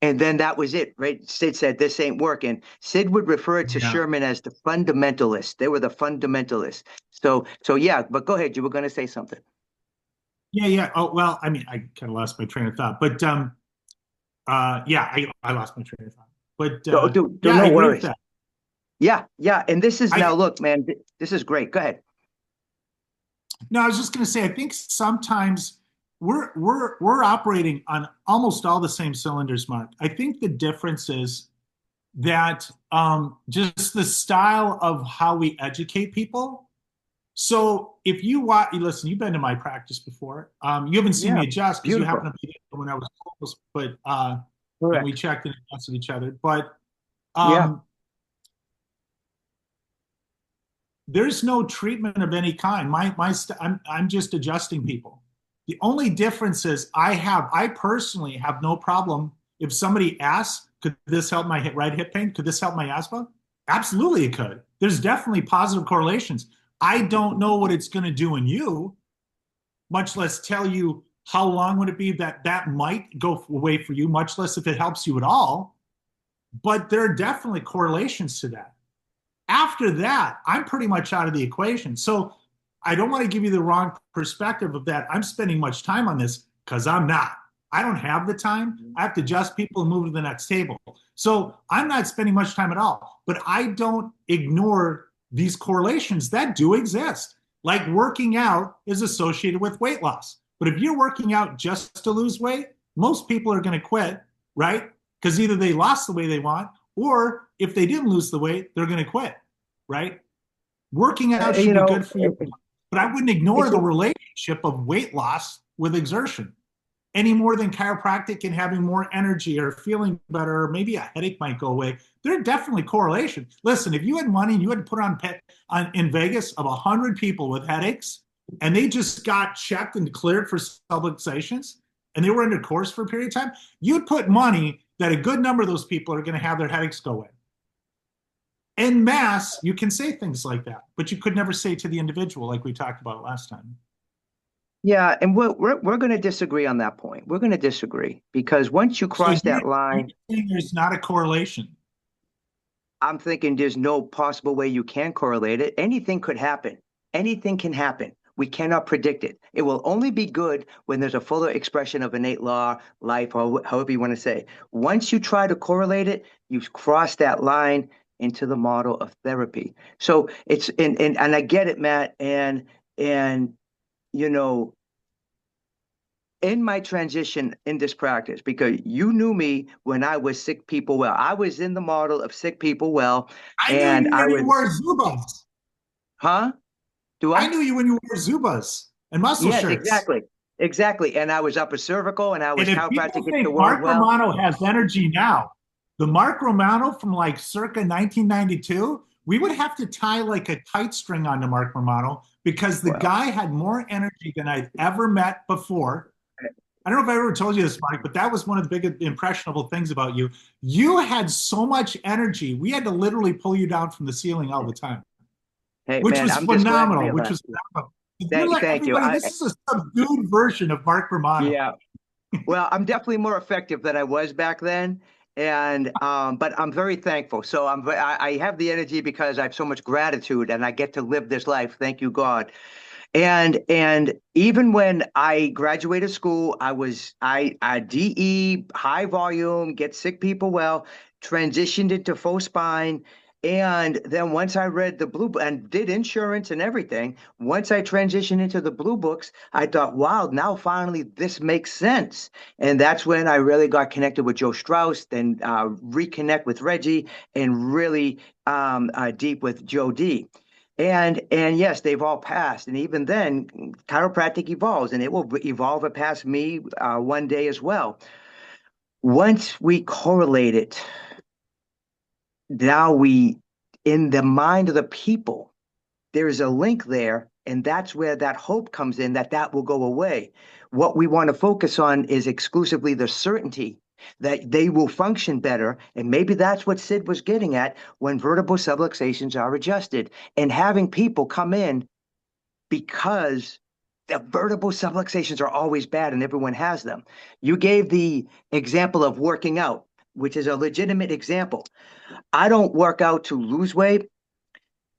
and then that was it, right? Sid said, "This ain't working." Sid would refer to Yeah. Sherman as the fundamentalists. They were the fundamentalists. So yeah, but go ahead. You were going to say something. Yeah. Oh, well, I mean, I kind of lost my train of thought, but yeah, I lost my train of thought. But yeah, I No agree with worries. that. Yeah. And this is I now, look, man, this is great. Go ahead. No, I was just going to say, I think sometimes we're operating on almost all the same cylinders, Mark. I think the difference is that just the style of how we educate people. So if you watch, listen, you've been to my practice before. You haven't seen Yeah, me adjust because you beautiful. happened to be there when I was close, but and we Correct. checked and adjusted each other. But Yeah. um, there's no treatment of any kind. I'm just adjusting people. The only difference is I personally have no problem if somebody asks, could this help my right hip pain? Could this help my asthma? Absolutely, it could. There's definitely positive correlations. I don't know what it's going to do in you, much less tell you how long would it be that might go away for you, much less if it helps you at all. But there are definitely correlations to that. After that, I'm pretty much out of the equation. So I don't want to give you the wrong perspective of that. I'm spending much time on this because I'm not. I don't have the time. I have to adjust people and move to the next table. So I'm not spending much time at all. But I don't ignore these correlations that do exist. Like working out is associated with weight loss. But if you're working out just to lose weight, most people are going to quit, right? Because either they lost the way they want, or if they didn't lose the weight, they're going to quit, right? Working out should You be know, good for you, but I wouldn't ignore it's the relationship of weight loss with exertion any more than chiropractic and having more energy or feeling better, or maybe a headache might go away. There are definitely correlations. Listen, if you had money and you had to put on in Vegas of 100 people with headaches and they just got checked and cleared for subluxations and they were under course for a period of time, you'd put money that a good number of those people are going to have their headaches go away. En masse, you can say things like that, but you could never say to the individual like we talked about last time. yeah, and we're going to disagree on that point. We're going to disagree because once you So cross that you're line, saying there's not a correlation. I'm thinking there's no possible way you can correlate it. Anything could happen. Anything can happen. We cannot predict it. It will only be good when there's a fuller expression of innate law, life, or however you want to say. Once you try to correlate it, you cross that line into the model of therapy. So it's and I get it, Matt, and you know, in my transition in this practice, because you knew me when I was sick people well. I was in the model of sick people well, I knew and you I when you was, wore Zubas. huh? Do I I? knew you when you wore Zubas and muscle Yes, shirts. exactly. Exactly. And I was upper cervical and I And was if people chiropractic into the think world Mark well. Romano has energy now, the Mark Romano from like circa 1992, we would have to tie like a kite string onto Mark Romano because the Well, guy had more energy than I've ever met before. I don't know if I ever told you this, Mike, but that was one of the big impressionable things about you. You had so much energy. We had to literally pull you down from the ceiling all the time, hey which man, was I'm just glad to be phenomenal, which alive. was phenomenal. If you're Thank, like thank you. everybody, this is a subdued version of Mark Romano. Yeah. Well, I'm definitely more effective than I was back then. And but I'm very thankful. So I have the energy because I have so much gratitude and I get to live this life. Thank you, God. And even when I graduated school, I DE, high volume, get sick people well, transitioned into full spine. And then once I read the blue and did insurance and everything, once I transitioned into the blue books, I thought, wow, now finally this makes sense. And that's when I really got connected with Joe Strauss, then reconnect with Reggie, and really deep with Joe D. And yes, they've all passed. And even then, chiropractic evolves, and it will evolve past me one day as well. Once we correlate it, now in the mind of the people, there is a link there, and that's where that hope comes in that that will go away. What we want to focus on is exclusively the certainty that they will function better, and maybe that's what Sid was getting at when vertebral subluxations are adjusted, and having people come in because the vertebral subluxations are always bad and everyone has them. You gave the example of working out, which is a legitimate example. I don't work out to lose weight.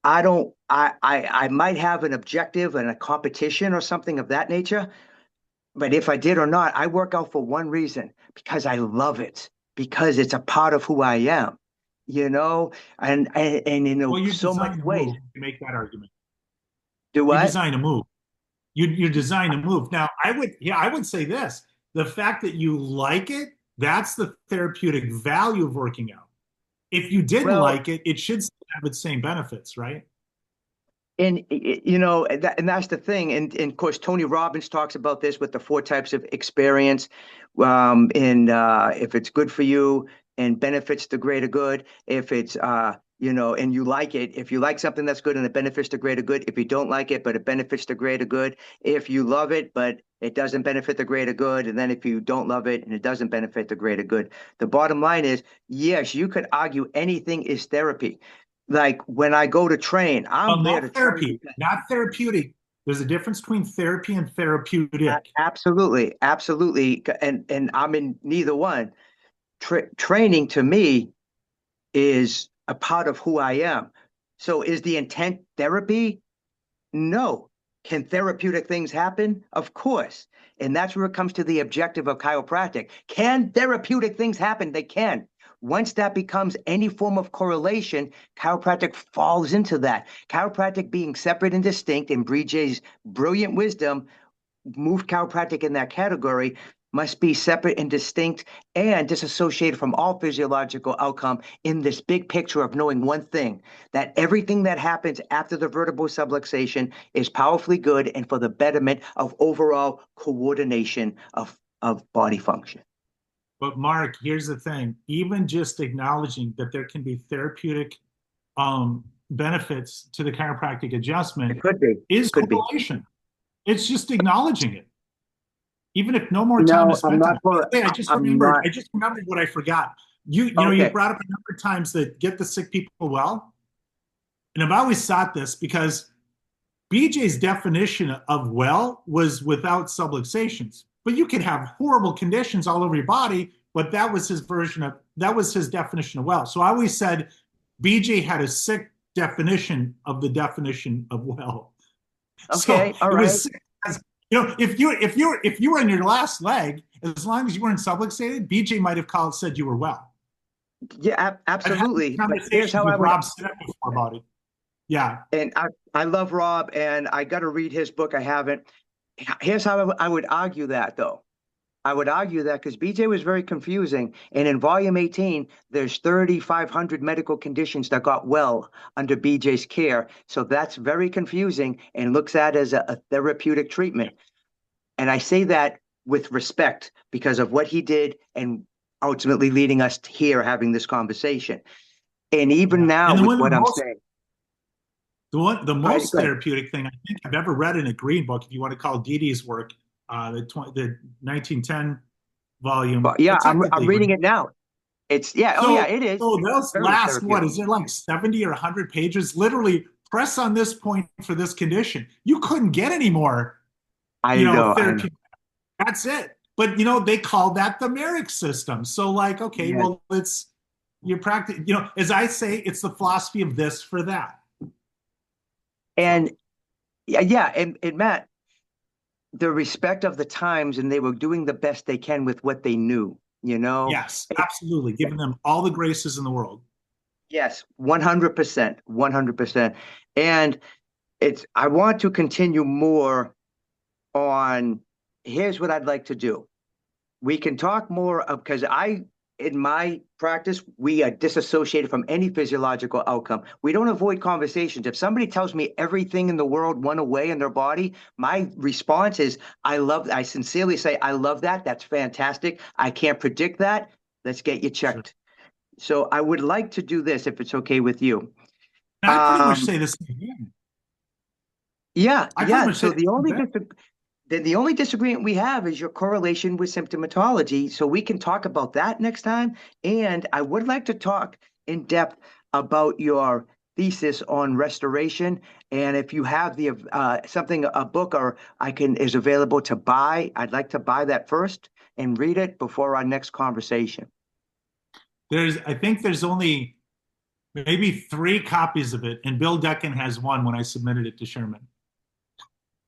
I don't, I might have an objective and a competition or something of that nature. But if I did or not, I work out for one reason, because I love it, because it's a part of who I am, you know, and Well, in you so much designed a ways. move to make that argument. Do You what? design a move. You design a move. Now, I would say this: the fact that you like it, that's the therapeutic value of working out. If you didn't Well, like it, it should have its same benefits, right? and you know, and that's the thing. And of course, Tony Robbins talks about this with the four types of experience. And if it's good for you and benefits the greater good, if it's you know, and you like it, if you like something that's good and it benefits the greater good, if you don't like it but it benefits the greater good, if you love it but it doesn't benefit the greater good, and then if you don't love it and it doesn't benefit the greater good. The bottom line is, yes, you could argue anything is therapy. Like when I go to train, I'm Well, there to not train therapy, because not therapeutic. There's a difference between therapy and therapeutic. absolutely, absolutely, and I'm in neither one. Training to me is a part of who I am. So is the intent therapy? No. Can therapeutic things happen? Of course. And that's where it comes to the objective of chiropractic. Can therapeutic things happen? They can. Once that becomes any form of correlation, chiropractic falls into that. Chiropractic being separate and distinct, and Bridget's brilliant wisdom moved chiropractic in that category, must be separate and distinct and disassociated from all physiological outcome in this big picture of knowing one thing, that everything that happens after the vertebral subluxation is powerfully good and for the betterment of overall coordination of body function. But Mark, here's the thing. Even just acknowledging that there can be therapeutic benefits to the chiropractic adjustment It could be. is Could be. correlation. It's just acknowledging it. Even if no more time No, is I'm spent on not for. it. Hey, I'm not. I just remembered what I forgot. You know, you Okay. brought up a number of times that get the sick people well. And I've always thought this because BJ's definition of well was without subluxations. But you could have horrible conditions all over your body, but that was his definition of well. So I always said BJ had a sick definition of the definition of well. Okay. So All it right. was sick. You know, if you were on your last leg, as long as you weren't subluxated, BJ might have said you were well. Yeah, absolutely. I've had But here's conversations how I with would. Rob Stitt before about it. Yeah. And I love Rob, and I got to read his book. I haven't. Here's how I would argue that, though. I would argue that because BJ was very confusing. And in volume 18, there's 3,500 medical conditions that got well under BJ's care. So that's very confusing and looks at as a therapeutic treatment. And I say that with respect because of what he did and ultimately leading us to here having this conversation. And even Yeah. now, And with what I'm saying, the most go ahead. therapeutic thing I think I've ever read in a green book, if you want to call Dee Dee's work, the 1910 volume, But yeah, I'm technically reading green. it now. It's yeah. Oh yeah, So, it is. so those Very last, what therapeutic. is it like 70 or 100 pages? Literally press on this point for this condition. You couldn't get any more, I know. I know. therapy. That's it. But, they call that the Merrick system. So like, okay, Yeah. well, it's your practice, as I say, it's the philosophy of this for that. And yeah, and Matt, the respect of the times, and they were doing the best they can with what they knew. Yes, absolutely. Giving them all the graces in the world. Yes, 100%, 100%. And I want to continue more on. Here's what I'd like to do. We can talk more of because in my practice, we are disassociated from any physiological outcome. We don't avoid conversations. If somebody tells me everything in the world went away in their body, my response is, I sincerely say, I love that. That's fantastic. I can't predict that. Let's get you Sure. checked. So I would like to do this if it's okay with you. And I pretty much say the same thing. Yeah, I pretty yeah. much So say the same thing. the only disagreement we have is your correlation with symptomatology. So we can talk about that next time. And I would like to talk in depth about your thesis on restoration. And if you have a book or is available to buy, I'd like to buy that first and read it before our next conversation. I think there's only maybe 3 copies of it, and Bill Decken has one when I submitted it to Sherman.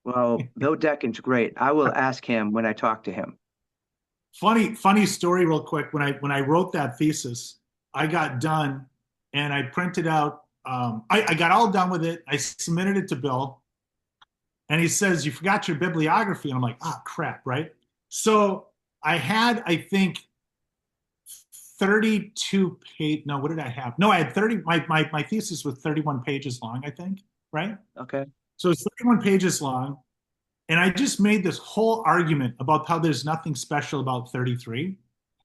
Well, Bill Decken's great. I will ask him when I talk to him. Funny story, real quick. When I wrote that thesis, I got done and I printed out. I got all done with it. I submitted it to Bill, and he says, "You forgot your bibliography." And I'm like, "Ah, crap!" Right? So I had, I think, 32 page. No, what did I have? No, I had 30. My thesis was 31 pages long, I think. Right? Okay. So it's 31 pages long. And I just made this whole argument about how there's nothing special about 33.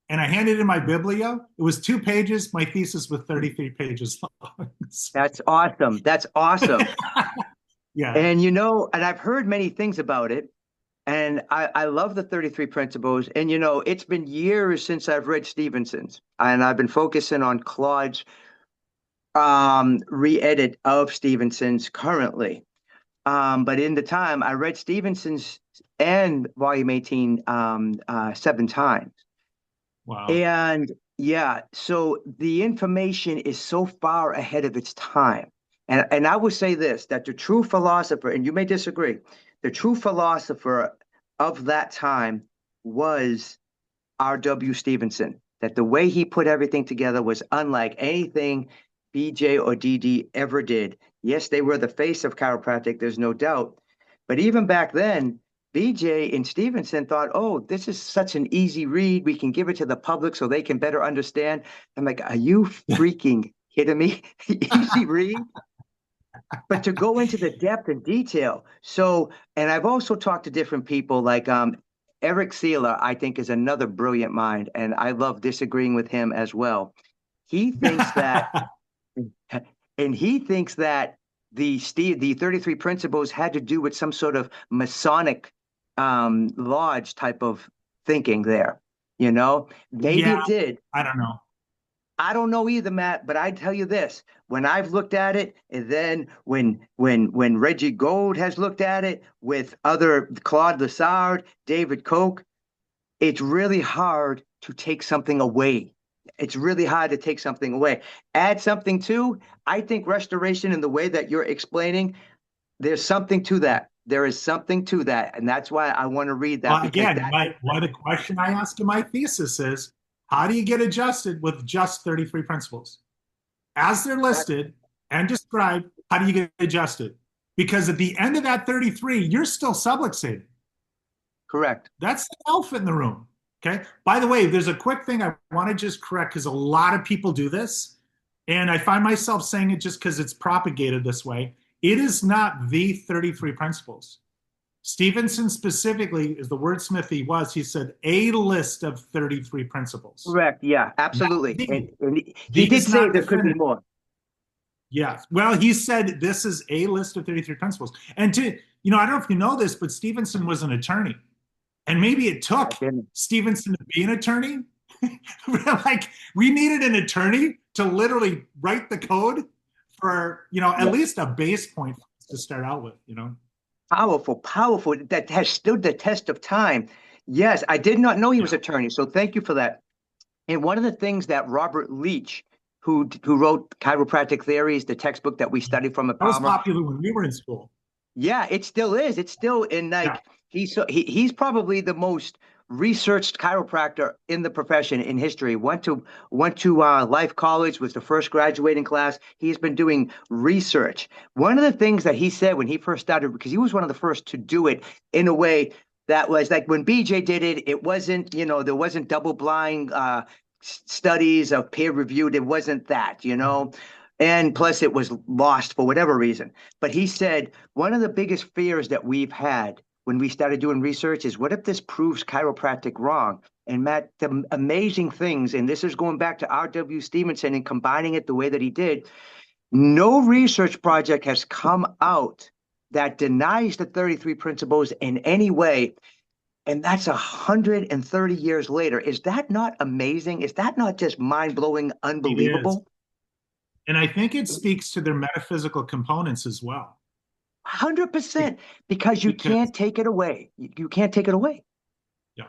And I handed in my Biblio. It was 2 pages. My thesis was 33 pages long. That's awesome. That's awesome. Yeah. And and I've heard many things about it. And I love the 33 principles. And it's been years since I've read Stevenson's. And I've been focusing on Claude's re-edit of Stevenson's currently. But in the time, I read Stevenson's and Volume 18 7 times. Wow. And yeah, so the information is so far ahead of its time. And I would say this, that the true philosopher, and you may disagree, the true philosopher of that time was R.W. Stevenson, that the way he put everything together was unlike anything BJ or DD ever did. Yes, they were the face of chiropractic, there's no doubt. But even back then, BJ and Stevenson thought, oh, this is such an easy read. We can give it to the public so they can better understand. I'm like, are you freaking kidding me? Easy read? But to go into the depth and detail. So, and I've also talked to different people like Eric Seeler, I think is another brilliant mind, and I love disagreeing with him as well. He thinks that, and he thinks that the 33 principles had to do with some sort of Masonic lodge type of thinking there. You know, maybe Yeah, it did. I don't know. I don't know either, Matt, but I tell you this, when I've looked at it, and then when Reggie Gold has looked at it with other Claude Lassard, David Koch, it's really hard to take something away. It's really hard to take something away. Add something to, I think restoration in the way that you're explaining, there's something to that. There is something to that. And that's why I want to read that Well, because again, that one of the question I ask in my thesis is, how do you get adjusted with just 33 principles? As they're that listed and described, how do you get adjusted? Because at the end of that 33, you're still subluxated. correct. That's the elephant in the room. Okay. By the way, there's a quick thing I want to just correct because a lot of people do this. And I find myself saying it just because it's propagated this way. It is not the 33 principles. Stevenson specifically, is the wordsmith he was, he said a list of 33 principles. Correct. Yeah, Not absolutely. the. And he The did is say not there could be definitive. more. Yes. Well, he said this is a list of 33 principles. And I don't know if you know this, but Stevenson was an attorney. And maybe it took I didn't. Stevenson to be an attorney. Like we needed an attorney to literally write the code for, at Yeah. least a base point to start out with. Powerful, powerful. That has stood the test of time. Yes, I did not know he was Yeah. attorney. So thank you for that. And one of the things that Robert Leach, who wrote Chiropractic Theories, the textbook that we studied from at That was Palmer, popular when we were in school. yeah, it still is. It's still in Yeah. like he's probably the most researched chiropractor in the profession in history. Went to Life College, was the first graduating class. He's been doing research. One of the things that he said when he first started, because he was one of the first to do it in a way that was like when BJ did it, it wasn't, there wasn't double blind studies of peer reviewed. It wasn't that. And plus, it was lost for whatever reason. But he said one of the biggest fears that we've had when we started doing research is what if this proves chiropractic wrong? And Matt, the amazing things, and this is going back to R.W. Stevenson and combining it the way that he did, no research project has come out that denies the 33 principles in any way. And that's 130 years later. Is that not amazing? Is that not just mind blowing, It is. unbelievable? And I think it speaks to their metaphysical components as well. 100% because you Because, can't take it away. You can't take it away. yeah.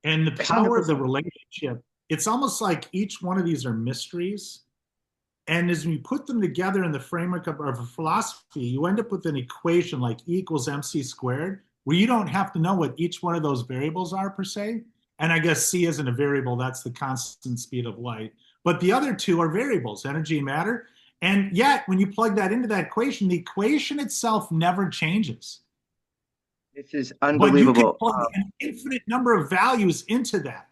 And the It's power of the 100%. relationship, it's almost like each one of these are mysteries. And as we put them together in the framework of a philosophy, you end up with an equation like E equals MC squared, where you don't have to know what each one of those variables are per se. And I guess C isn't a variable, that's the constant speed of light. But the other two are variables, energy and matter. And yet, when you plug that into that equation, the equation itself never changes. This is But you can unbelievable. plug an infinite number of values into that.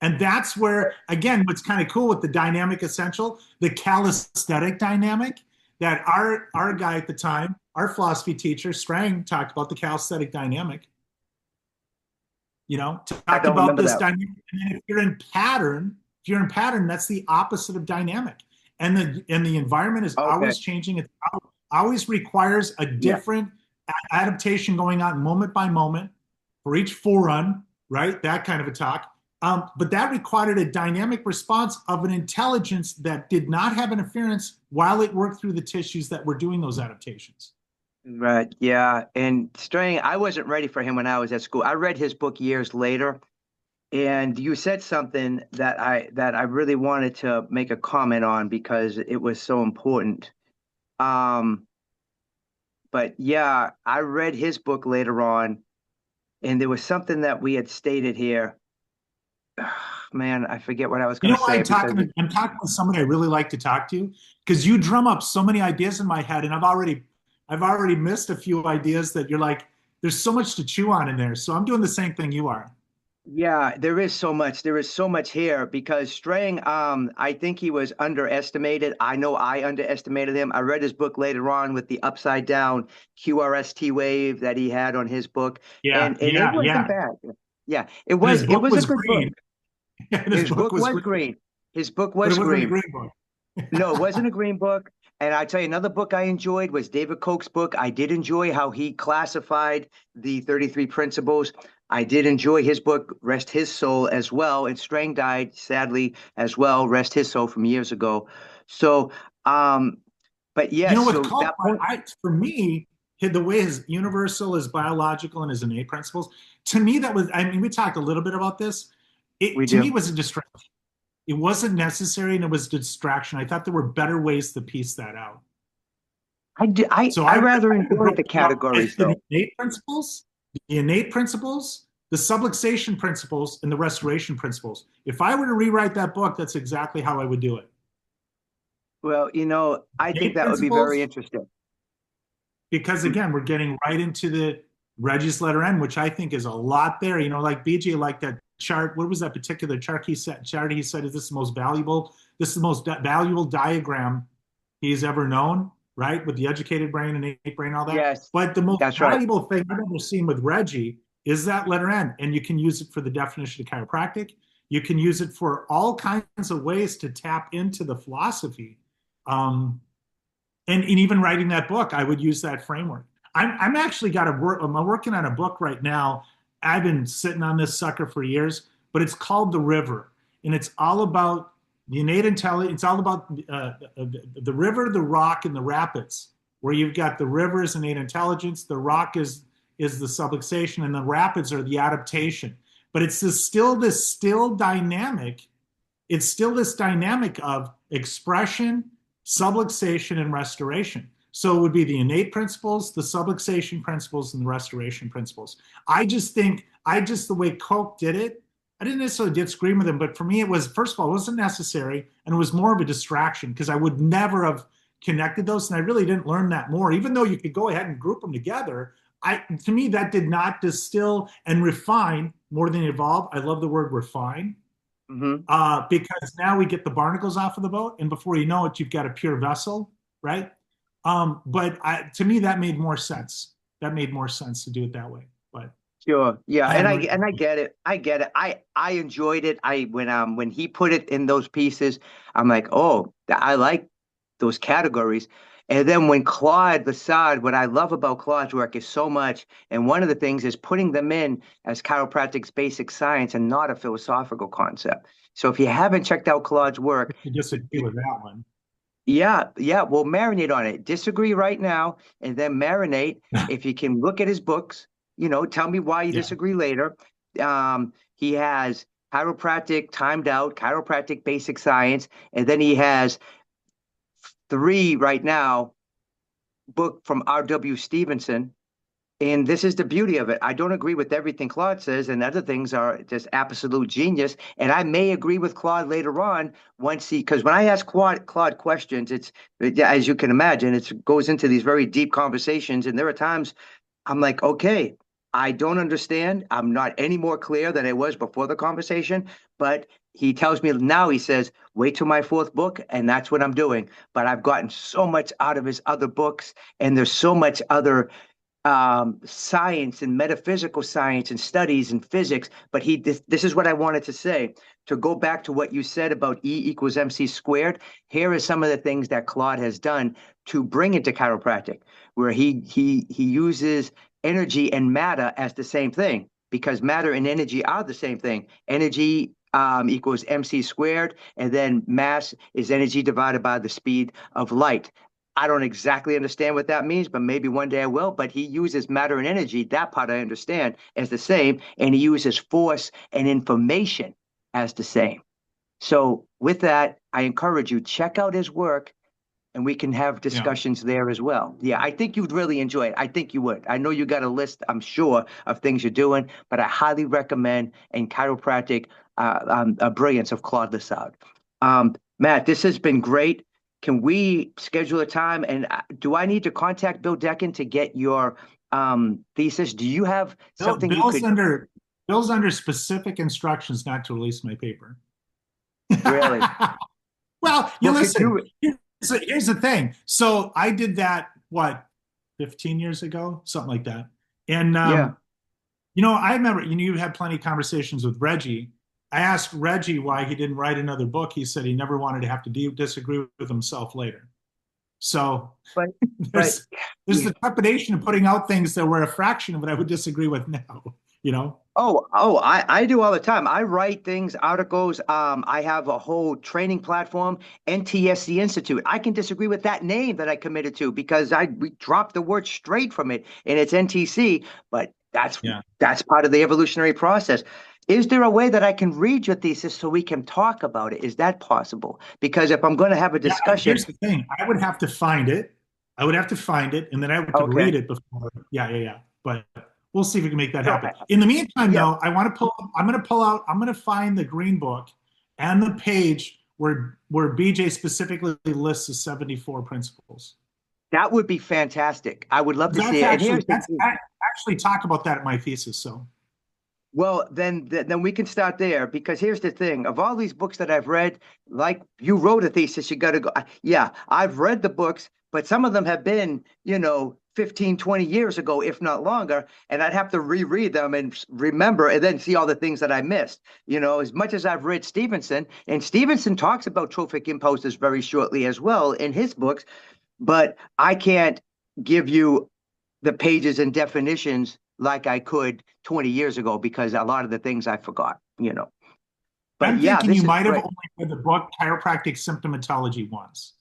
And that's where, again, what's kind of cool with the dynamic essential, the calisthenic dynamic, that our guy at the time, our philosophy teacher, Strang, talked about the calisthenic dynamic. I Talked don't about remember this that. dynamic. And then if you're in pattern, that's the opposite of dynamic. And the environment is Okay. always changing. It always requires a Yeah. different adaptation going on moment by moment for each forerun, right? That kind of a talk. But that required a dynamic response of an intelligence that did not have interference while it worked through the tissues that were doing those adaptations. Right. Yeah. And Strang, I wasn't ready for him when I was at school. I read his book years later, and you said something that I really wanted to make a comment on because it was so important. Um, but yeah, I read his book later on, and there was something that we had stated here. Man, I forget what I was You going know to why say because I'm talking with somebody I really like to talk to? Because you drum up so many ideas in my head, and I've already missed a few ideas that you're like, there's so much to chew on in there. So I'm doing the same thing you are. yeah, there is so much. There is so much here because Strang, I think he was underestimated. I know I underestimated him. I read his book later on with the upside down QRST wave that he had on his book, Yeah, and it yeah, wasn't yeah. bad. Yeah, And his it book was a was good book. green. And his His book book was was green, green. His book but it was wasn't a green. green book. No, it wasn't a green book. And I tell you, another book I enjoyed was David Koch's book. I did enjoy how he classified the 33 principles. I did enjoy his book, Rest His Soul, as well. And Strang died, sadly, as well, Rest His Soul from years ago. So, um, but You yes, know, with so Coke, that point, for me, the way his universal, his biological, and his innate principles, to me, that was, I mean, we talked a little bit about this. we It, to me, do. was a distraction. It wasn't necessary and it was a distraction. I thought there were better ways to piece that out. So I I rather would have enjoyed broken the it up as categories, the though. innate principles, the subluxation principles, and the restoration principles. If I were to rewrite that book, that's exactly how I would do it. Well, I think Innate that would be very principles, interesting. because again, we're getting right into the Reggie's letter N, which I think is a lot there. You know, like BJ, like that chart. What was that particular chart he said? Chart he said is this the most valuable. This is the most valuable diagram he's ever known, right? With the educated brain and innate brain, all that. Yes, But the most that's right. valuable thing I've ever seen with Reggie is that letter N, and you can use it for the definition of chiropractic. You can use it for all kinds of ways to tap into the philosophy. Um, and even writing that book, I would use that framework. I'm actually got a work. I'm working on a book right now. I've been sitting on this sucker for years, but it's called The River, and it's all about the innate intelligence. It's all about the river, the rock, and the rapids. Where you've got the river is innate intelligence, the rock is the subluxation, and the rapids are the adaptation. But it's this still dynamic. It's still this dynamic of expression, subluxation, and restoration. So it would be the innate principles, the subluxation principles, and the restoration principles. The way Koch did it, I didn't necessarily disagree with him, but for me, it was, first of all, it wasn't necessary, and it was more of a distraction because I would never have connected those, and I really didn't learn that more. Even though you could go ahead and group them together, to me, that did not distill and refine more than evolve. I love the word refine Hmm. because now we get the barnacles off of the boat, and before you know it, you've got a pure vessel, right? To me, that made more sense. That made more sense to do it that way. But Sure. Yeah, I and hadn't I really. and I get it. I get it. I enjoyed it. I when he put it in those pieces, I'm like, oh, I like those categories. And then when Claude Lassard, what I love about Claude's work is so much, and one of the things is putting them in as chiropractic's basic science and not a philosophical concept. So if you haven't checked out Claude's work, I disagree with that one. yeah, yeah, well, marinate on it. Disagree right now, and then marinate. If you can look at his books, tell me why you Yeah. disagree later. He has chiropractic timed out, chiropractic basic science, and then he has three right now, book from R.W. Stevenson. And this is the beauty of it. I don't agree with everything Claude says, and other things are just absolute genius. And I may agree with Claude later on because when I ask Claude questions, as you can imagine, it goes into these very deep conversations. And there are times I'm like, okay, I don't understand. I'm not any more clear than I was before the conversation. But he tells me now, he says, wait till my fourth book, and that's what I'm doing. But I've gotten so much out of his other books, and there's so much other science and metaphysical science and studies and physics. But this is what I wanted to say. To go back to what you said about E equals MC squared, here are some of the things that Claude has done to bring into chiropractic, where he uses energy and matter as the same thing, because matter and energy are the same thing. Energy equals MC squared, and then mass is energy divided by the speed of light. I don't exactly understand what that means, but maybe one day I will. But he uses matter and energy, that part I understand, as the same. And he uses force and information as the same. So with that, I encourage you, check out his work and we can have Yeah. discussions there as well. Yeah, I think you'd really enjoy it. I think you would. I know you got a list, I'm sure, of things you're doing, but I highly recommend in chiropractic a brilliance of Claude Lassard. Matt, this has been great. Can we schedule a time? And do I need to contact Bill Decken to get your thesis? Do you have Bill, something you Bill's could under Bill's under specific instructions not to release my paper. really? Well, you Well, could listen. you? Here's the thing. So I did that what 15 years ago, something like that. And Yeah. I remember you had plenty of conversations with Reggie. I asked Reggie why he didn't write another book. He said he never wanted to have to disagree with himself later. So But but there's the trepidation of putting out things that were a fraction of what I would disagree with now. You know? I do all the time. I write things, articles. I have a whole training platform, NTSC Institute. I can disagree with that name that I committed to because we dropped the word straight from it and it's NTC, but Yeah. that's part of the evolutionary process. Is there a way that I can read your thesis so we can talk about it? Is that possible? Because if I'm going to have a Yeah. discussion, Here's the thing. I would have to find it. I would have to find it, and then I could okay. read it before. Yeah. But we'll see if we can make that So, happen. In the meantime, yeah, though, I want to pull. I'm going to find the green book and the page where BJ specifically lists the 74 principles. that would be fantastic. I would love to see That's it. And actually here's the thing. I actually talk about that in my thesis. So Well, then we can start there because here's the thing. Of all these books that I've read, like you wrote a thesis, you got to go. Yeah, I've read the books, but some of them have been, 15, 20 years ago, if not longer, and I'd have to reread them and remember and then see all the things that I missed. As much as I've read Stevenson, and Stevenson talks about trophic impulses very shortly as well in his books, but I can't give you the pages and definitions like I could 20 years ago because a lot of the things I forgot. But I'm yeah, thinking you this is might have great. only read the book Chiropractic Symptomatology once.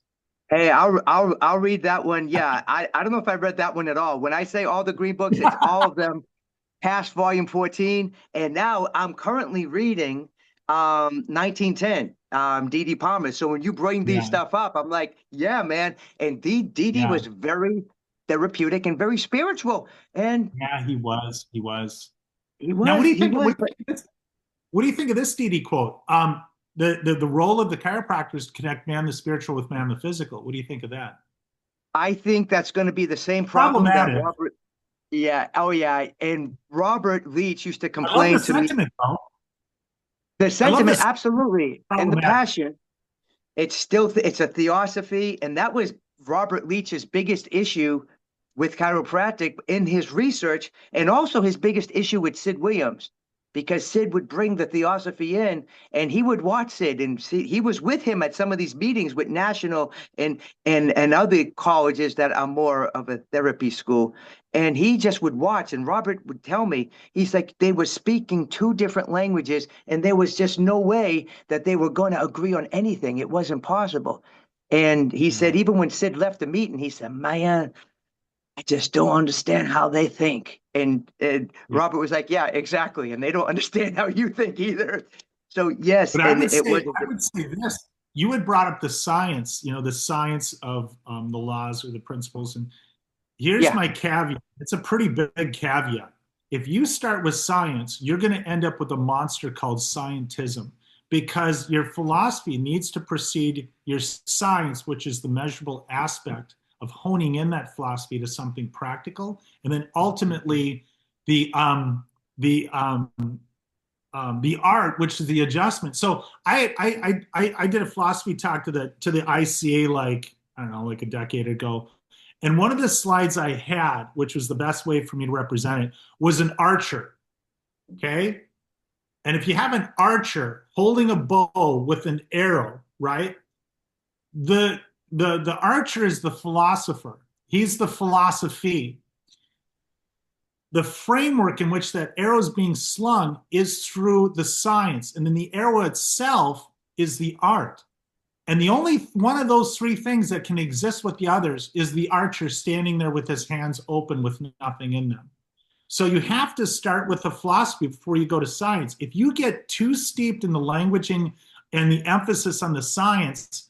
Hey, I'll read that one. Yeah, I don't know if I read that one at all. When I say all the green books, it's all of them past volume 14. And now I'm currently reading 1910, D.D. Palmer. So when you bring these Yeah, stuff up, I'm like, yeah, man. And D.D. yeah, was very therapeutic and very spiritual. And yeah. He was. He was. he Now, what was, do you he think? was, but What do you think of this DD quote? The role of the chiropractor is to connect man the spiritual with man the physical. What do you think of that? I think that's going to be the same problem that Problematic. Robert. Yeah. Oh, yeah. And Robert Leach used to I love the complain to me. sentiment, though. The I love sentiment, this absolutely, and the problematic. passion. It's a theosophy, and that was Robert Leach's biggest issue with chiropractic in his research, and also his biggest issue with Sid Williams, because Sid would bring the theosophy in, and he would watch Sid, and see, he was with him at some of these meetings with National and other colleges that are more of a therapy school, and he just would watch, and Robert would tell me, he's like they were speaking two different languages, and there was just no way that they were going to agree on anything. It wasn't possible. And he said, Yeah. even when Sid left the meeting, he said, man, I just don't understand how they think. And Yeah. Robert was like, yeah, exactly. And they don't understand how you think either. So yes, But and it was I would say this. You had brought up the science, the science of the laws or the principles. And here's yeah, my caveat. It's a pretty big caveat. If you start with science, you're going to end up with a monster called scientism because your philosophy needs to precede your science, which is the measurable aspect of honing in that philosophy to something practical, and then ultimately the the art, which is the adjustment. So I did a philosophy talk to the ICA like I don't know like a decade ago, and one of the slides I had, which was the best way for me to represent it, was an archer. Okay, and if you have an archer holding a bow with an arrow, right? The archer is the philosopher. He's the philosophy. The framework in which that arrow is being slung is through the science, and then the arrow itself is the art. And the only one of those three things that can exist with the others is the archer standing there with his hands open with nothing in them. So you have to start with the philosophy before you go to science. If you get too steeped in the languaging and the emphasis on the science,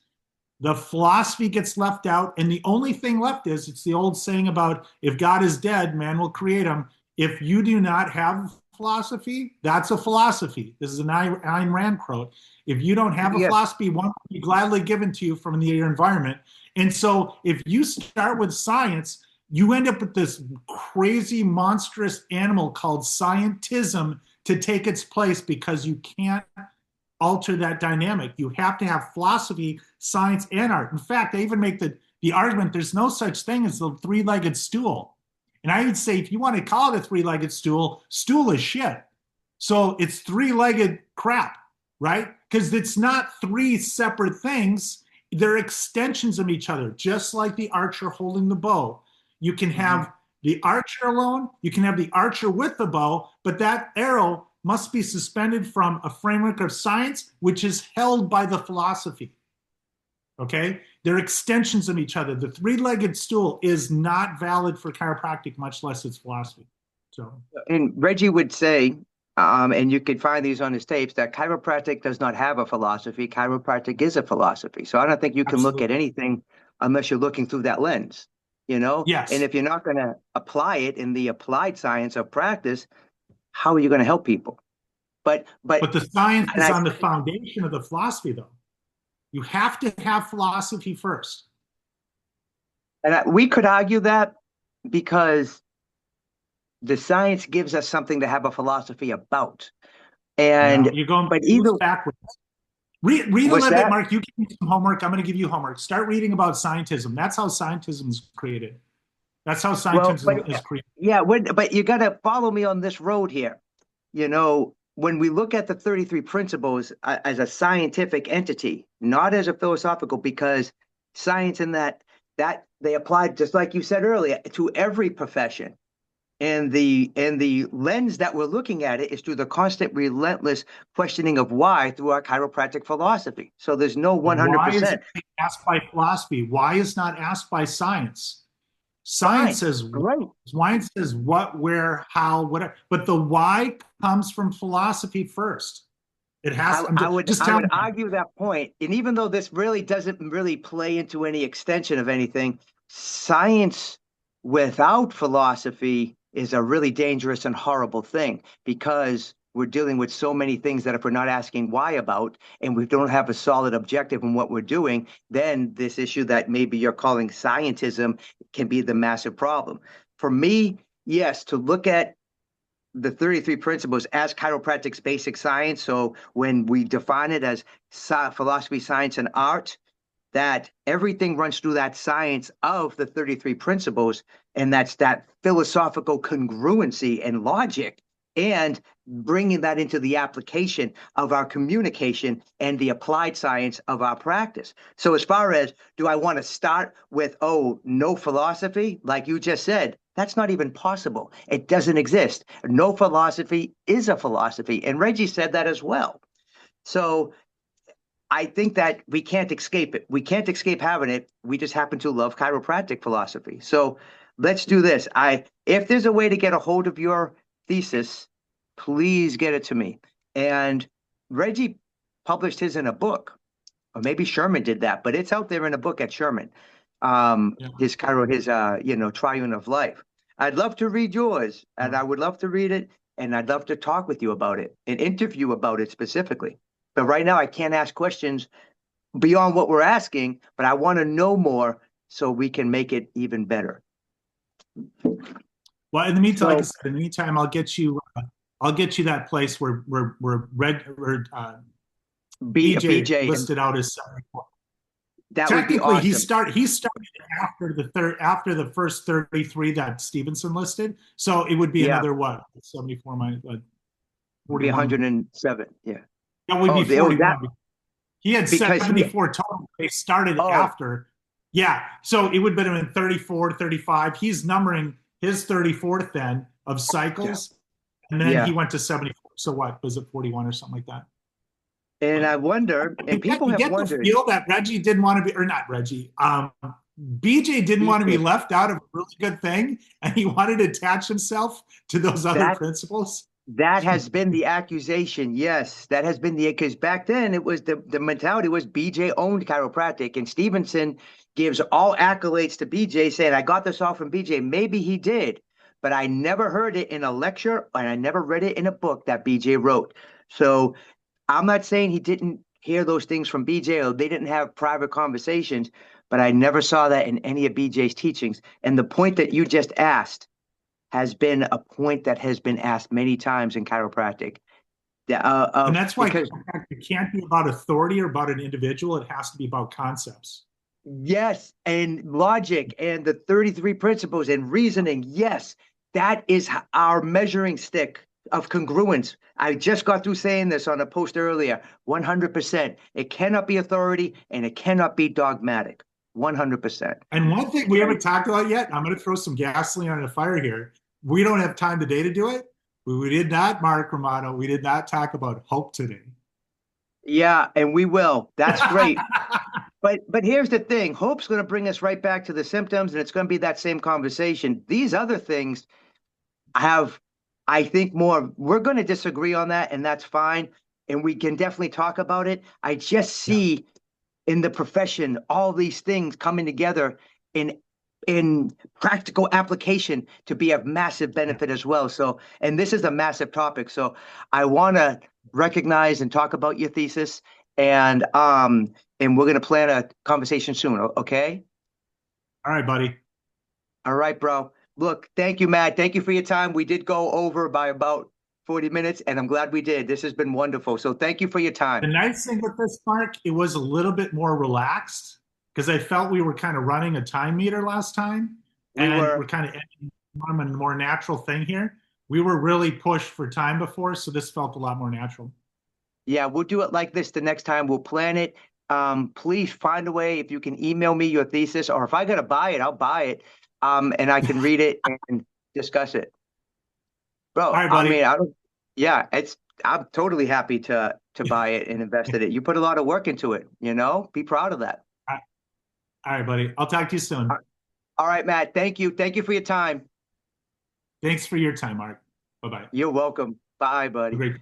The philosophy gets left out, and the only thing left is it's the old saying about if God is dead, man will create him. If you do not have philosophy, that's a philosophy. This is an Ayn Rand quote. If you don't have a Yes. philosophy, one will be gladly given to you from your environment. And so if you start with science, you end up with this crazy, monstrous animal called scientism to take its place because you can't alter that dynamic. You have to have philosophy, science, and art. In fact, I even make the argument there's no such thing as the three-legged stool. And I would say if you want to call it a three-legged stool, stool is shit. So it's three-legged crap, right? Because it's not three separate things. They're extensions of each other, just like the archer holding the bow. You can have the archer alone, you can have the archer with the bow, but that arrow must be suspended from a framework of science, which is held by the philosophy. Okay? They're extensions of each other. The three-legged stool is not valid for chiropractic, much less its philosophy. So, And Reggie would say, and you could find these on his tapes, that chiropractic does not have a philosophy. Chiropractic is a philosophy. So I don't think you can look at anything unless you're looking through that lens, you know? yes. And if you're not going to apply it in the applied science of practice, how are you going to help people? But the science is on the foundation of the philosophy, though. You have to have philosophy first. And we could argue that because the science gives us something to have a philosophy about. And no, you're going backwards. Read a little bit, Mark. You give me some homework. I'm going to give you homework. Start reading about scientism. That's how scientism is created. That's how scientism is created. Yeah, but you got to follow me on this road here. You know, when we look at the 33 principles as a scientific entity, not as a philosophical, because science in that they apply, just like you said earlier, to every profession. And the lens that we're looking at it is through the constant, relentless questioning of why through our chiropractic philosophy. So there's no 100%. Why is it asked by philosophy? Why is not asked by science? Science says right. Science says what, where, how, whatever. But the why comes from philosophy first. It has. I would argue that point. And even though this really doesn't really play into any extension of anything, science without philosophy is a really dangerous and horrible thing, because we're dealing with so many things that if we're not asking why about, and we don't have a solid objective in what we're doing, then this issue that maybe you're calling scientism can be the massive problem. For me, yes, to look at the 33 principles as chiropractic's basic science. So when we define it as philosophy, science, and art, that everything runs through that science of the 33 principles, and that's that philosophical congruency and logic, and bringing that into the application of our communication and the applied science of our practice. So as far as, do I want to start with, no philosophy? Like you just said, that's not even possible. It doesn't exist. No philosophy is a philosophy. And Reggie said that as well. So I think that we can't escape it. We can't escape having it. We just happen to love chiropractic philosophy. So let's do this. If there's a way to get a hold of your thesis, please get it to me. And Reggie published his in a book, or maybe Sherman did that, but it's out there in a book at Sherman. His Triune of Life. I'd love to read yours, and I would love to read it, and I'd love to talk with you about it, and interview about it specifically. But right now, I can't ask questions beyond what we're asking, but I want to know more so we can make it even better. Well, in the meantime, like I said, in the meantime, I'll get you that place where BJ listed out as 74. That would be awesome. He started after the first 33 that Stevenson listed, so it would be another 74 minus 41. Would be 107. Yeah. That would be 41. He had 74 total. They started after. Yeah. So it would have been 34, 35. He's numbering his 34th then of cycles. Yeah. And then he went to 74. So what? Was it 41 or something like that? And I wonder, and people have wondered. The feel that Reggie didn't want to be, or not Reggie, BJ didn't want to be left out of a really good thing, and he wanted to attach himself to those other principles. That has been the accusation. Yes, that has been because back then it was the mentality was BJ owned chiropractic, and Stevenson gives all accolades to BJ, saying, "I got this all from BJ." Maybe he did, but I never heard it in a lecture, and I never read it in a book that BJ wrote. So I'm not saying he didn't hear those things from BJ or they didn't have private conversations, but I never saw that in any of BJ's teachings. And the point that you just asked has been a point that has been asked many times in chiropractic. And that's why Because chiropractic can't be about authority or about an individual. It has to be about concepts. yes, and logic and the 33 principles and reasoning, yes, that is our measuring stick of congruence. I just got through saying this on a post earlier. 100%. It cannot be authority and it cannot be dogmatic. 100%. And one thing we haven't talked about yet, I'm going to throw some gasoline on the fire here. We don't have time today to do it. We did not, Mark Romano, we did not talk about hope today. Yeah, and we will. That's great. But here's the thing. Hope's going to bring us right back to the symptoms, and it's going to be that same conversation. These other things have, I think, more. We're going to disagree on that, and that's fine. And we can definitely talk about it. I just Yeah. see in the profession all these things coming together in in practical application to be of massive benefit as well. So, and this is a massive topic. So I want to recognize and talk about your thesis, and we're going to plan a conversation soon. Okay. All right, buddy. All right, bro. Look, thank you, Matt. Thank you for your time. We did go over by about 40 minutes, and I'm glad we did. This has been wonderful. So thank you for your The time. nice thing with this, Mark, it was a little bit more relaxed because I felt we were kind of running a time meter last time, We and we're were, kind of ending on a more natural thing here. We were really pushed for time before, so this felt a lot more natural. yeah, we'll do it like this the next time. We'll plan it. Please find a way if you can email me your thesis, or if I gotta buy it, I'll buy it. And I can read it and discuss it. All Bro, right, I buddy. mean, I don't, yeah, I'm totally happy to buy it and invest in it. You put a lot of work into it, be proud of that. All right, buddy. I'll talk to you soon. All right, Matt, thank you. Thank you for your time. Thanks for your time, Mark. Bye bye. You're welcome. Bye, buddy. Great.